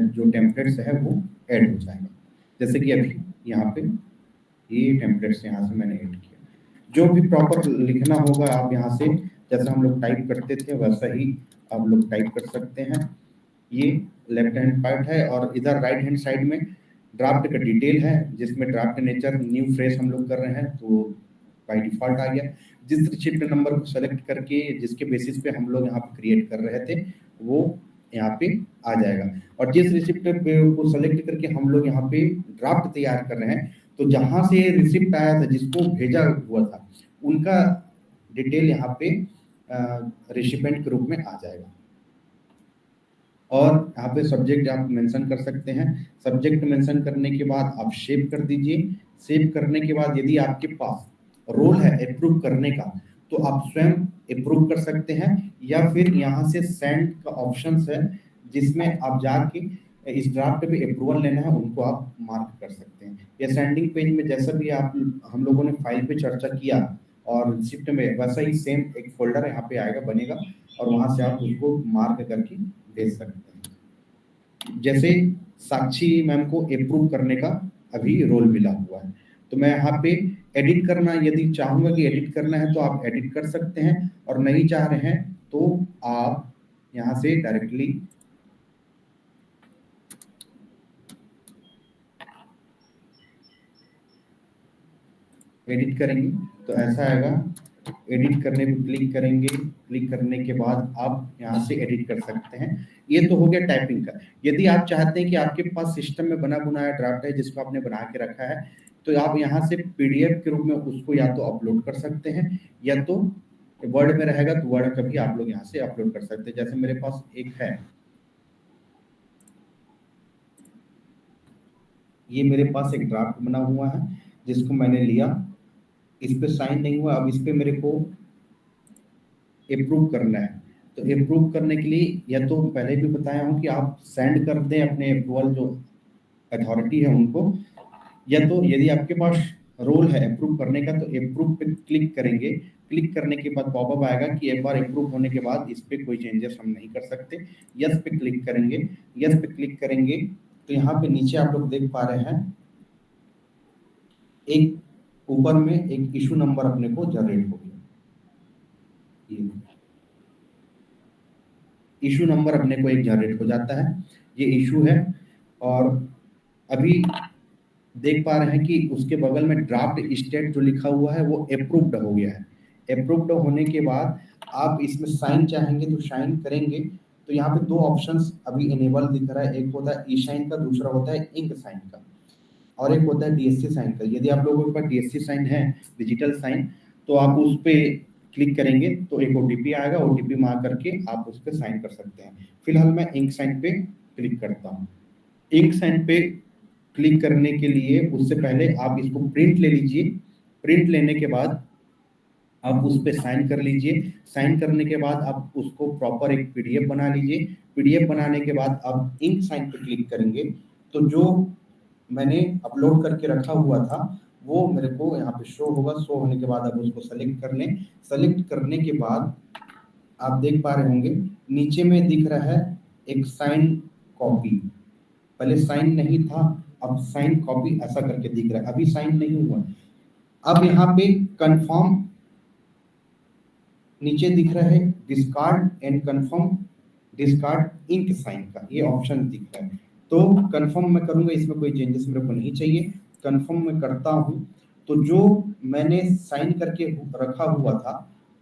जो टेम्पलेट्स है वो ऐड हो जाएगा। जैसे कि अभी यहाँ पे ये टेम्पलेट्स यहाँ से मैंने ऐड किया। जो भी प्रॉपर लिखना होगा आप यहाँ से, जैसे हम लोग टाइप करते थे वैसा ही आप लोग टाइप कर सकते हैं। ये लेफ्ट हैंड पार्ट है और इधर राइट हैंड साइड में ड्राफ्ट का डिटेल है, जिसमें ड्राफ्ट नेचर न्यू फ्रेश हम लोग कर रहे हैं तो बाय डिफॉल्ट आ गया। जिस रिसिप्ट नंबर को सेलेक्ट करके जिसके बेसिस पे हम लोग यहाँ पे क्रिएट कर रहे थे वो यहाँ पे आ जाएगा। और जिस रिसिप्ट को सेलेक्ट करके हम लोग यहाँ पे ड्राफ्ट तैयार कर रहे हैं तो जहां से रिसिप्ट आया था जिसको भेजा हुआ था उनका डिटेल यहाँ पे रिसिपेंट के रूप में आ जाएगा। और यहाँ पे सब्जेक्ट आप मेंशन कर सकते हैं। सब्जेक्ट मेंशन करने के बाद आप सेव कर दीजिए। सेव करने के बाद यदि आपके पास रोल है अप्रूव करने का तो आप स्वयं अप्रूव कर सकते हैं, या फिर यहाँ से सेंड का ऑप्शन है जिसमें आप जाके इस ड्राफ्ट पे अप्रूवल लेना है उनको आप मार्क कर सकते हैं। या सेंडिंग पेज में जैसा भी आप हम लोगों ने फाइल पे चर्चा किया और रिसिप्ट में वैसा ही सेम एक फोल्डर यहाँ पे आएगा बनेगा और वहां से आप उसको मार्क करके भेज सकते हैं। जैसे साक्षी मैम को अप्रूव करने का अभी रोल मिला हुआ है तो मैं यहाँ पे एडिट करना यदि चाहूंगा कि एडिट करना है तो आप एडिट कर सकते हैं, और नहीं चाह रहे हैं तो आप यहाँ से डायरेक्टली एडिट करेंगे तो ऐसा आएगा। एडिट करने पे क्लिक करेंगे, क्लिक करने के बाद आप यहाँ से एडिट कर सकते हैं। ये तो हो गया टाइपिंग का। यदि आप चाहते हैं कि आपके पास सिस्टम में बना बनाया ड्राफ्ट है जिसको आपने बना के रखा है तो आप यहाँ से PDF के रूप में उसको या तो अपलोड कर सकते हैं या तो वर्ड में रहेगा तो वर्ड का भी आप लोग यहाँ से अपलोड कर सकते हैं। जैसे मेरे पास एक है, ये मेरे पास एक ड्राफ्ट बना हुआ है जिसको मैंने लिया, इस पे साइन नहीं हुआ, अब इस पे मेरे को अप्रूव करना है। तो अप्रूव करने के लिए या तो पहले भी बताया हूँ कि आप सेंड कर दें अपने अप्रूवल जो अथॉरिटी है उनको, या तो यदि आपके पास रोल है अप्रूव करने का, तो अप्रूव पे क्लिक करेंगे। क्लिक करने के बाद पॉपअप आएगा कि एक बार अप्रूव होने के बाद इस पे कोई चेंजेस हम नहीं कर सकते। यस पे क्लिक करेंगे। यस पे क्लिक करेंगे तो यहाँ पे नीचे आप लोग देख पा रहे हैं एक ऊपर में एक इशू नंबर अपने को जनरेट हो गया। इशू नंबर अपने को एक जनरेट हो जाता है, ये इशू है। और अभी देख पा रहे हैं कि उसके बगल में ड्राफ्ट स्टेट जो लिखा हुआ है वो अप्रूव्ड हो गया है। अप्रूव्ड होने के बाद आप इसमें साइन चाहेंगे तो साइन करेंगे। तो यहाँ पे दो ऑप्शंस अभी इनेबल दिख रहा है, एक होता है ई साइन का, दूसरा होता है इंक साइन का, और एक होता है डीएससी साइन का। यदि आप लोगों के पास डीएससी साइन है, डिजिटल साइन, तो आप उस पे क्लिक करेंगे तो एक ओटीपी आएगा, ओटीपी मार करके आप उस पर साइन कर सकते हैं। फिलहाल मैं इंक साइन पे क्लिक करता हूँ। इंक साइन पे क्लिक करने के लिए उससे पहले आप इसको प्रिंट ले लीजिए। प्रिंट लेने के बाद आप उस पर साइन कर लीजिए। साइन करने के बाद आप उसको प्रॉपर एक पीडीएफ बना लीजिए। पीडीएफ बनाने के बाद आप इंक साइन पे क्लिक करेंगे तो जो मैंने अपलोड करके रखा हुआ था वो मेरे को यहाँ पे शो होगा। शो होने के बाद आप उसको सेलेक्ट कर लें। सेलेक्ट करने के बाद आप देख पा रहे होंगे नीचे में दिख रहा है एक साइन कॉपी। पहले साइन नहीं था, अब साइन कॉपी ऐसा करके दिख रहा है, अभी साइन नहीं हुआ। अब यहाँ पे कंफर्म नीचे दिख रहा है discard and confirm discard ink sign का, ये ऑप्शन दिख रहा है। तो कंफर्म मैं करूंगा, इसमें कोई चेंजेस मेरे को नहीं चाहिए। कंफर्म मैं करता हूं तो जो मैंने साइन करके रखा हुआ था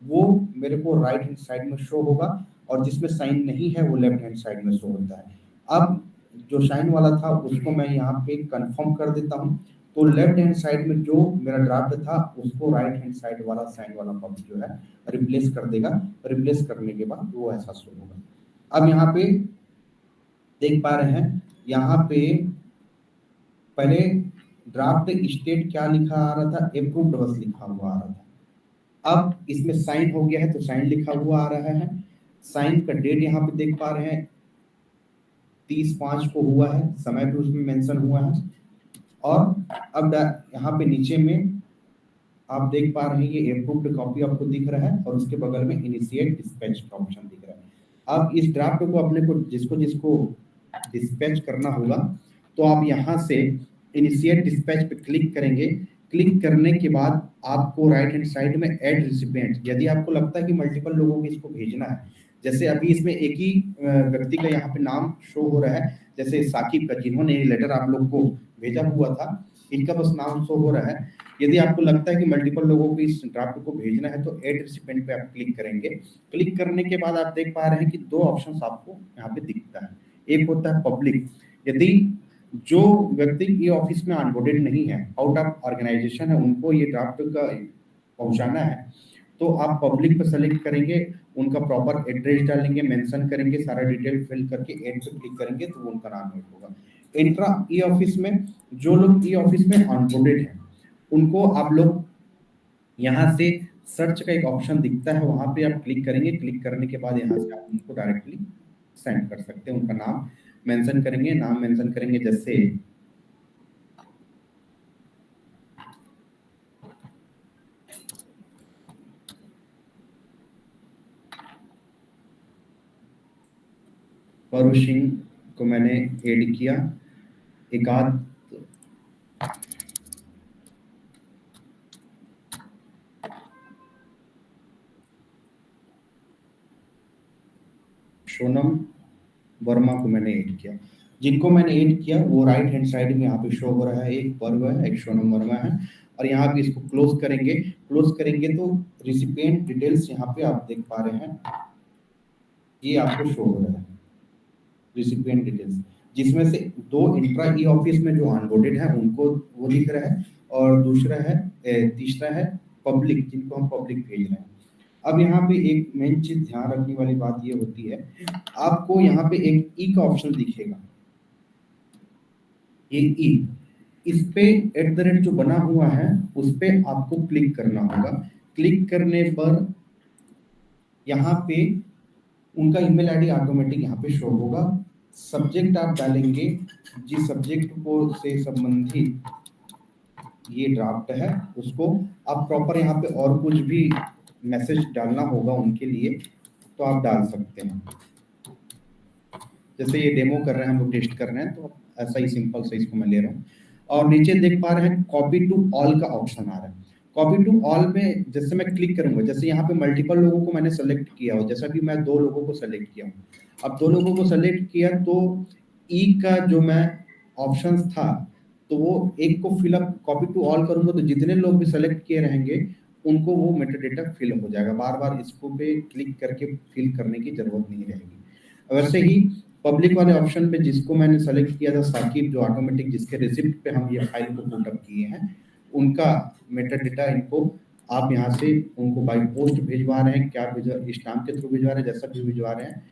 वो मेरे को राइट हैंड साइड में शो होगा, और जिसमें साइन नहीं है वो लेफ्ट हैंड साइड में शो होता है। अब जो साइन वाला था उसको मैं यहाँ पे कंफर्म कर देता हूँ, तो लेफ्ट हैंड साइड में जो मेरा ड्राफ्ट था उसको राइट हैंड साइड वाला साइन वाला कॉपी जो है रिप्लेस कर देगा। रिप्लेस करने के बाद वो ऐसा शो होगा। अब यहाँ पे देख पा रहे हैं, यहाँ पे पहले ड्राफ्ट स्टेट क्या लिखा आ रहा था, अप्रूव्ड बस लिखा हुआ आ रहा था। अब इसमें साइन हो गया है तो साइन लिखा हुआ आ रहा है। साइन का डेट यहाँ पे देख पा रहे हैं 30/5 को हुआ है, समय भी उसमें मेंशन हुआ है। और अब यहाँ पे नीचे में आप देख पा रहे हैं ये अप्रूव्ड कॉपी आपको दिख रहा है, और उसके बगल में इनिशिएट डिस्पैच का ऑप्शन दिख रहा है। अब इस ड्राफ्ट को अपने को जिसको जिसको डिस्पैच करना होगा तो आप यहाँ से इनिशिएट डिस्पैच पे क्लिक करेंगे। क्लिक करने के बाद आपको राइट हैंड साइड में ऐड रिसिपिएंट, यदि आपको लगता है कि मल्टीपल लोगों को इसको भेजना है, जैसे अभी इसमें एक ही व्यक्ति का यहाँ पे नाम शो हो रहा है, जैसे साकिब का जिन्होंने ये लेटर आप लोग को भेजा हुआ था, इनका बस नाम शो हो रहा है। यदि आपको लगता है कि मल्टीपल लोगों को इस ड्राफ्ट को भेजना है तो ऐड रिसिपिएंट पे आप क्लिक करेंगे। क्लिक करने के बाद आप देख पा रहे हैं कि दो ऑप्शन आपको यहाँ पे दिखता है। एक होता है पब्लिक, यदि जो व्यक्ति ये ऑफिस में ऑनबोर्डेड नहीं है, आउट ऑफ ऑर्गेनाइजेशन है, उनको ये ड्राफ्ट का पहुंचाना है, तो आप पब्लिक पर सेलेक्ट करेंगे, उनका प्रॉपर एड्रेस डालेंगे, मेंशन करेंगे, सारा डिटेल फिल करके एड पे क्लिक करेंगे तो उनका नाम ऐड होगा। इंट्रा ई ऑफिस में जो लोग ई ऑफिस में ऑनबोर्डेड हैं उनको आप लोग यहाँ से सर्च का एक ऑप्शन दिखता है, वहां पे आप क्लिक करेंगे। क्लिक करने के बाद यहाँ से आप उनको डायरेक्टली सेंड कर सकते हैं। उनका नाम मेंशन करेंगे, नाम मेंशन करेंगे, जैसे परू सिंह को मैंने ऐड किया। एक आध सोनम वर्मा को मैंने ऐड किया। जिनको मैंने ऐड किया वो राइट हैंड साइड में यहाँ पे शो हो रहा है, एक पर्व है, एक सोनम वर्मा है। और यहाँ पे इसको क्लोज करेंगे। क्लोज करेंगे तो रिसिपिएंट डिटेल्स यहाँ पे आप देख पा रहे हैं, ये आपको शो हो रहा है रिसिपिएंट डिटेल्स, जिसमें से दो इंट्रा ई ऑफिस में जो ऑनबोर्डेड है उनको वो दिख रहा है, और दूसरा है तीसरा है पब्लिक, जिनको हम पब्लिक भेज रहे हैं। अब यहाँ पे एक मेन चीज ध्यान रखने वाली बात ये होती है, आपको यहाँ पे एक ई का ऑप्शन दिखेगा, ये ई, इस पे @ जो बना हुआ है उस पे आपको क्लिक करना होगा। क्लिक करने पर यहाँ पे उनका ईमेल आईडी ऑटोमेटिक यहाँ पे शो होगा। सब्जेक्ट आप डालेंगे जिस सब्जेक्ट को से संबंधित ये ड्राफ्ट है, उसको आप प्रॉपर यहाँ पे और कुछ भी मैसेज डालना होगा उनके लिए तो आप डाल सकते हैं। जैसे ये डेमो कर रहे हैं, हम लोग टेस्ट कर रहे हैं, तो ऐसा ही सिंपल से इसको मैं ले रहा हूँ। और नीचे देख पा रहे हैं कॉपी टू ऑल का ऑप्शन आ रहा है। कॉपी टू ऑल में जैसे मैं क्लिक करूंगा, जैसे यहाँ पे मल्टीपल लोगों को मैंने सेलेक्ट किया हो, जैसा कि मैं 2 लोगों को सेलेक्ट किया हूँ। अब 2 लोगों को सेलेक्ट किया तो ई का जो मैं ऑप्शंस था तो वो एक को फिलअप कॉपी टू ऑल करूंगा तो जितने लोग भी सेलेक्ट किए रहेंगे उनको वो मेटाडेटा फिल हो जाएगा। बार बार इसको पे क्लिक करके फिल करने की जरूरत नहीं रहेगी। वैसे ही पब्लिक वाले ऑप्शन पे जिसको मैंने सेलेक्ट किया था साकिब, जो ऑटोमेटिक जिसके रिसिप्ट पे हम ये फाइल को पुट अप किए हैं, उनका मेटाडेटा इनको आप यहाँ से उनको बाय पोस्ट भिजवा रहे हैं, क्या भिजवा, स्टैम्प के थ्रू भिजवा रहे हैं, जैसा भी भिजवा रहे हैं,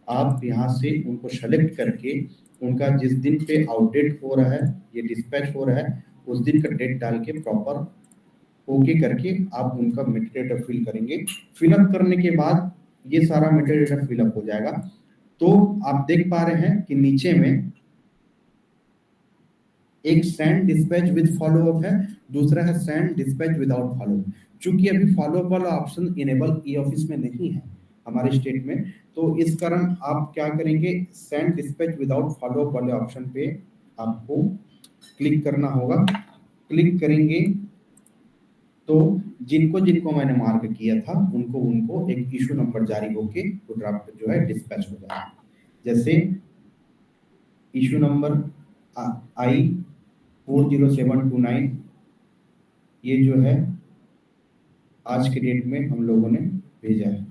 आप यहाँ से उनको सेलेक्ट करके उनका जिस दिन पे आउटडेट हो रहा है, ये डिस्पैच हो रहा है, उस दिन का डेट डाल के प्रॉपर ओके करके आप उनका मेटाडेटा फिल करेंगे। फिलअप करने के बाद ये सारा मेटाडेटा फिलअप हो जाएगा। तो आप देख पा रहे हैं कि नीचे में एक सेंड डिस्पैच विद फॉलोअप है, दूसरा है सेंड डिस्पैच विदाउट फॉलोअप। चूंकि अभी फॉलोअप वाला ऑप्शन इनेबल ई ऑफिस में नहीं है हमारे स्टेट में, तो इस कारण आप क्या करेंगे, सेंड डिस्पैच विदाउट फॉलोअप वाले ऑप्शन पे आपको क्लिक करना होगा। क्लिक करेंगे तो जिनको जिनको मैंने मार्क किया था उनको एक इशू नंबर जारी होके वो ड्राफ्ट जो है डिस्पैच हो जाएगा। जैसे इशू नंबर आई 40729 ये जो है आज के डेट में हम लोगों ने भेजा है।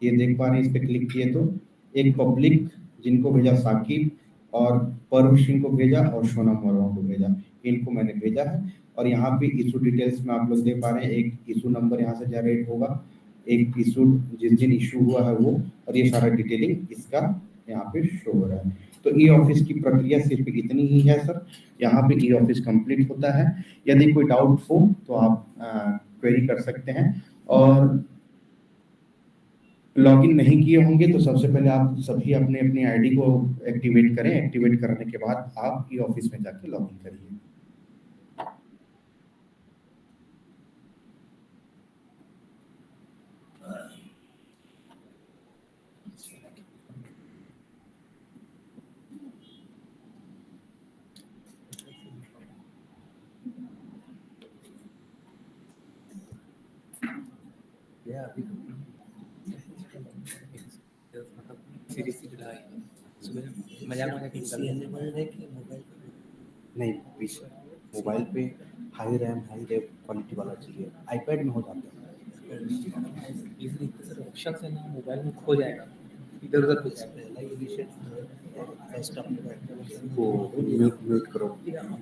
ये देख पा रहे हैं, इस पे क्लिक किए तो एक पब्लिक जिनको भेजा साकिब और परव सिंह को भेजा और सोनम वर्मा को भेजा, इनको मैंने भेजा है। और यहाँ पे इशू डिटेल्स में आप लोग देख पा रहे हैं, एक इशू नंबर यहाँ से जनरेट होगा, एक इशू जिस दिन इशू हुआ है वो, और ये सारा डिटेलिंग इसका यहाँ पे शो हो रहा है। तो ई ऑफिस की प्रक्रिया सिर्फ इतनी ही है सर। यहाँ पे ई ऑफिस कंप्लीट होता है। यदि कोई डाउट हो तो आप क्वेरी कर सकते हैं। और लॉगिन नहीं किए होंगे तो सबसे पहले आप सभी अपने अपनी आईडी को एक्टिवेट करें। एक्टिवेट करने के बाद आप ई ऑफिस में जाके लॉगिन करिए। नहीं, मोबाइल पे हाई रैम हाई क्वालिटी वाला चाहिए, आईपैड में हो जाता है। ऑप्शन है ना, मोबाइल में खो जाएगा, इधर उधर हो जाएगा। वो म्यूट करो,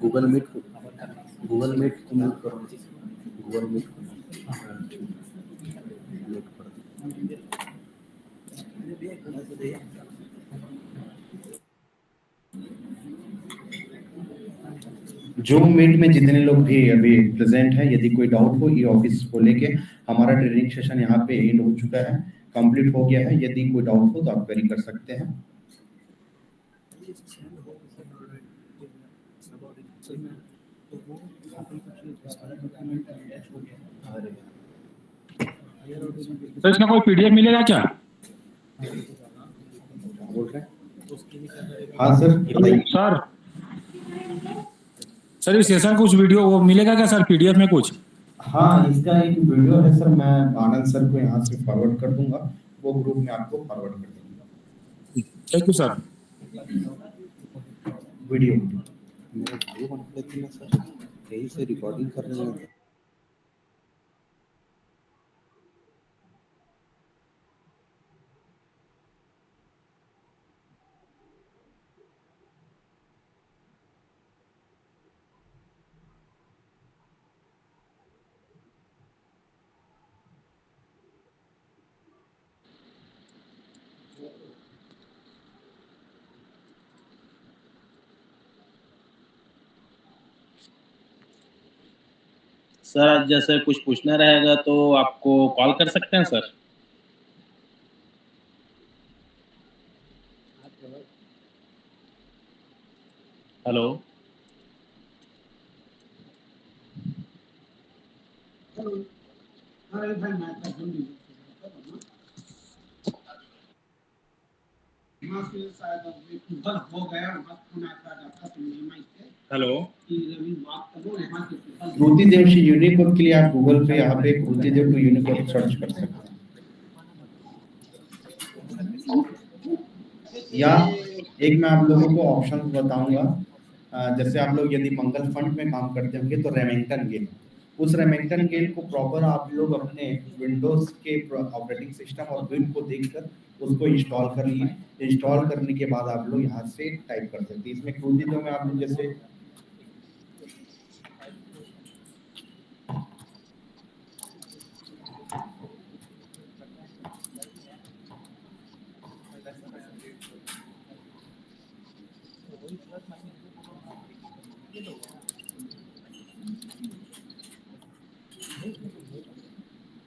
गूगल मीट को म्यूट करो, गूगल मीट को म्यूट करो। जूम मीट में जितने लोग भी अभी प्रेजेंट हैं, यदि कोई डाउट हो ई ऑफिस को लेके, हमारा ट्रेनिंग सेशन यहाँ पे एंड हो चुका है, कंप्लीट हो गया है। यदि कोई डाउट हो तो आप क्वेरी कर सकते हैं। तो इसका कोई पीडीएफ मिलेगा क्या? बोल रहे हैं? हाँ सर बताइए। सर इस सेशन कुछ वीडियो वो मिलेगा क्या सर पीडीएफ में कुछ? हाँ, इसका एक वीडियो है सर, मैं आनंद सर को यहाँ से फॉरवर्ड कर दूंगा, वो ग्रुप में आपको फॉरवर्ड कर दूंगा। Thank you sir. वीडियो बन रही है सर, यही से रिकॉर्डिंग कर रहे हैं। सर जैसे कुछ पूछना रहेगा तो आपको कॉल कर सकते हैं सर। हेलो। हेलो। श्रुति देव से यूनिकोड के लिए आप गूगल पे यहाँ पे श्रुति देव टू यूनिकोड सर्च कर सकते हैं, या एक मैं आप लोगों को ऑप्शन बताऊंगा। जैसे आप लोग यदि मंगल फंड में काम करते होंगे तो रेमिंगटन गेल, उस रेमिंगटन गेल को प्रॉपर आप लोग अपने विंडोज के ऑपरेटिंग सिस्टम और विंड को देखकर उसको इंस्टॉल कर लिए। इंस्टॉल करने के बाद आप लोग यहाँ से टाइप कर सकते हैं। इसमें श्रुति देव में आप लोग जैसे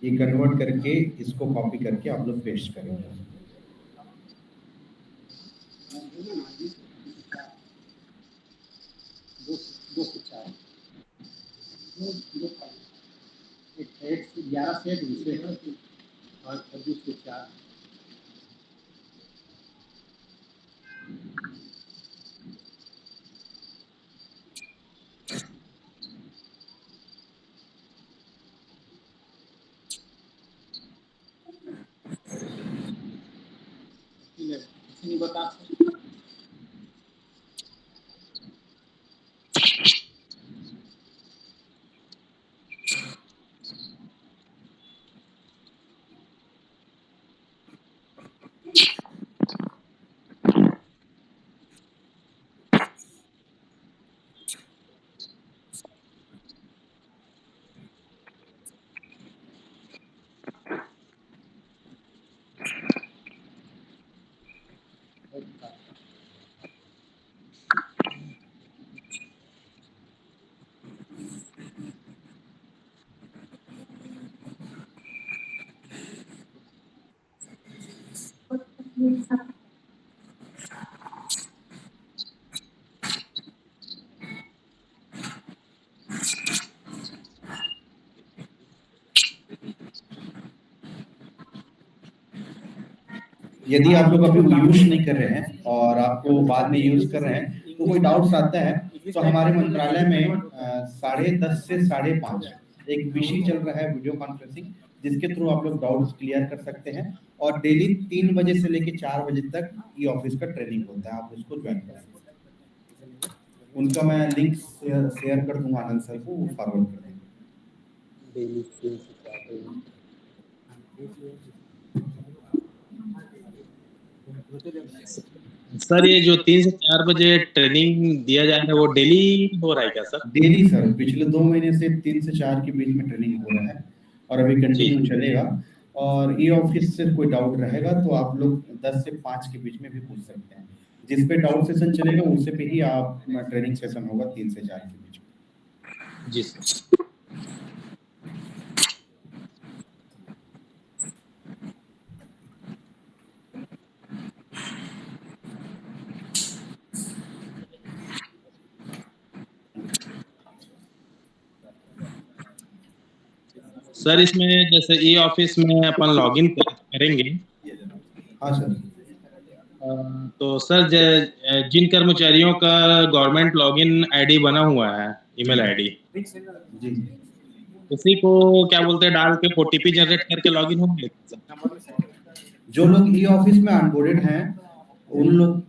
ये कन्वर्ट करके इसको कॉपी करके आप लोग पेस्ट करेंगे। यदि आप लोग अभी यूज नहीं कर रहे हैं और आपको बाद में यूज कर रहे हैं तो कोई डाउट्स आता है तो हमारे मंत्रालय में 10:30 से 5:30 एक विषय चल रहा है वीडियो कॉन्फ्रेंसिंग, जिसके थ्रू आप लोग डाउट्स क्लियर कर सकते हैं। और डेली 3 बजे से लेकर 4 बजे तक ई ऑफिस का ट्रेनिंग होता है, आप उसको ज्वाइन कर सकते हैं। उनका मैं लिंक शेयर कर दूंगा आनंद सर को, वो फॉरवर्ड कर देंगे। सर ये जो 3 से 4 बजे ट्रेनिंग दिया जा रहा है वो डेली हो रहा है क्या सर? डेली सर, पिछले 2 महीने से 3 से 4 के बीच में ट्रेनिंग हो रहा है और अभी कंटिन्यू चलेगा। और ई ऑफिस से कोई डाउट रहेगा तो आप लोग 10 से 5 के बीच में भी पूछ सकते हैं। जिस पे डाउट सेशन चलेगा उससे पे ही आप ट्रेनिंग सेशन होगा 3 से 4 के बीच में। जी सर। सर इसमें जैसे ई ऑफिस में अपन लॉगिन करेंगे। हाँ सर। तो सर जिन कर्मचारियों का गवर्नमेंट लॉगिन आईडी बना हुआ है, ईमेल आईडी, जी उसी को क्या बोलते हैं डाल के ओटीपी जनरेट करके लॉगिन होंगे। जो लोग ई ऑफिस में ऑनबोर्डेड हैं उन लोग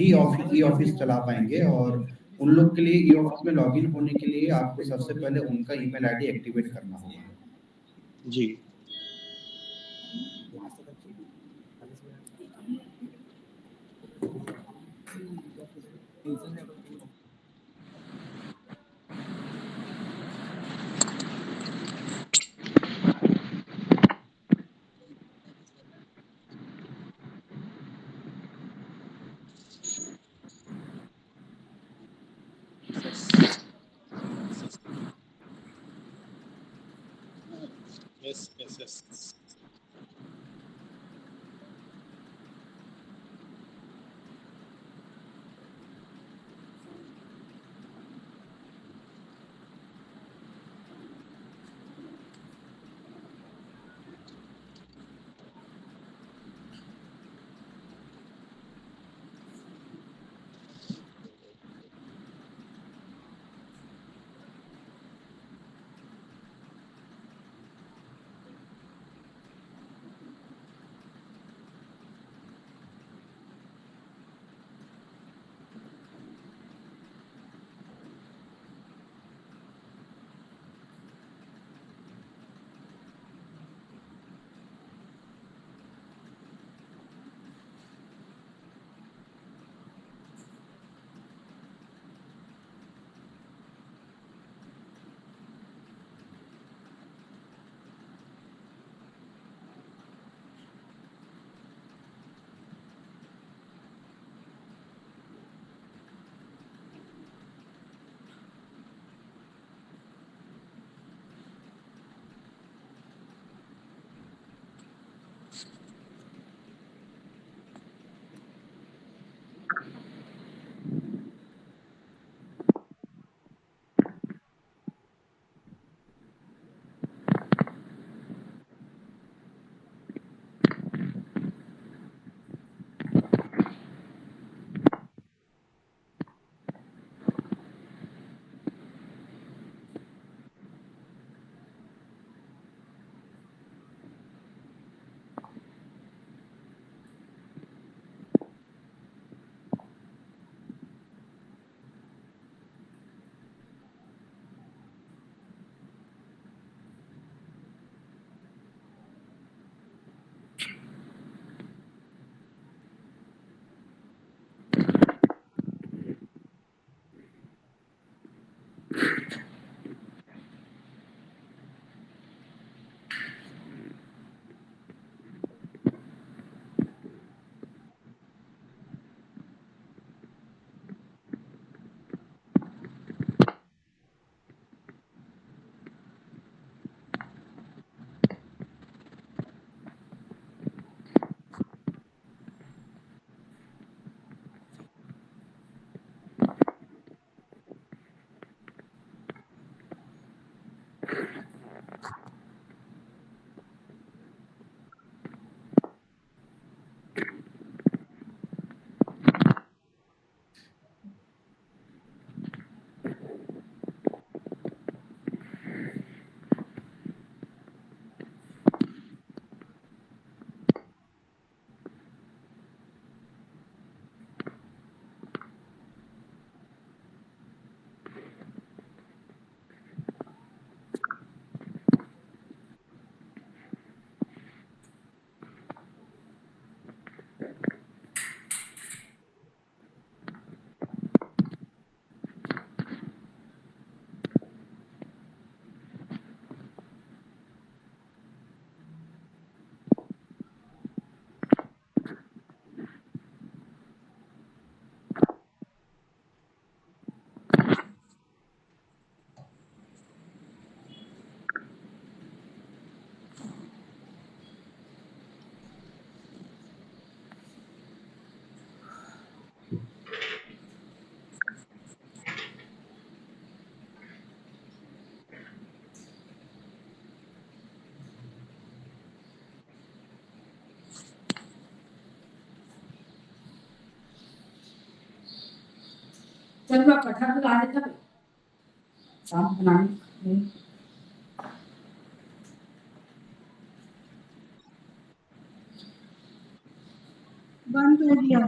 ही ई ऑफिस चला पाएंगे। और उन लोग के लिए ई ऑफिस में लॉगिन होने के लिए आपको सबसे पहले उनका ईमेल आईडी एक्टिवेट करना होगा। जी। yes. चल मैं कटहल ला देता हूँ शाम बनाने बंद हो गया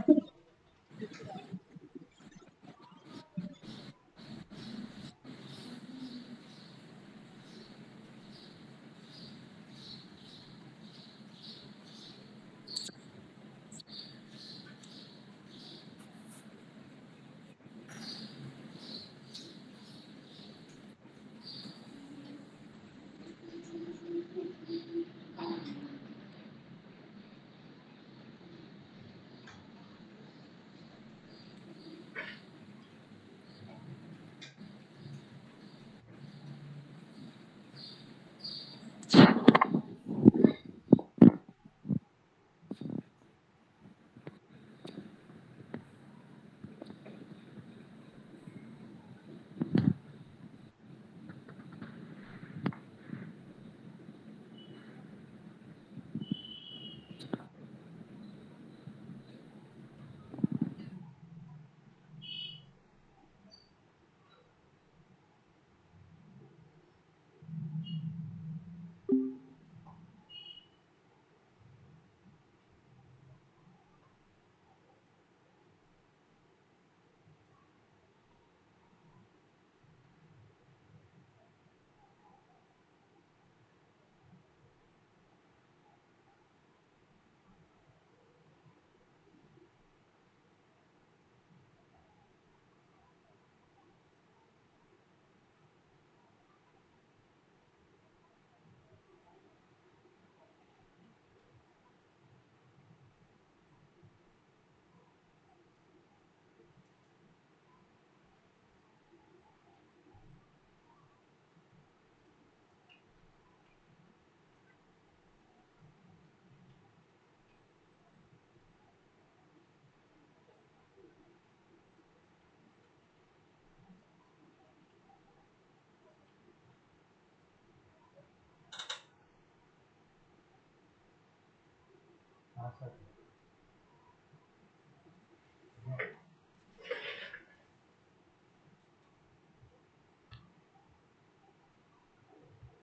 हाँ सर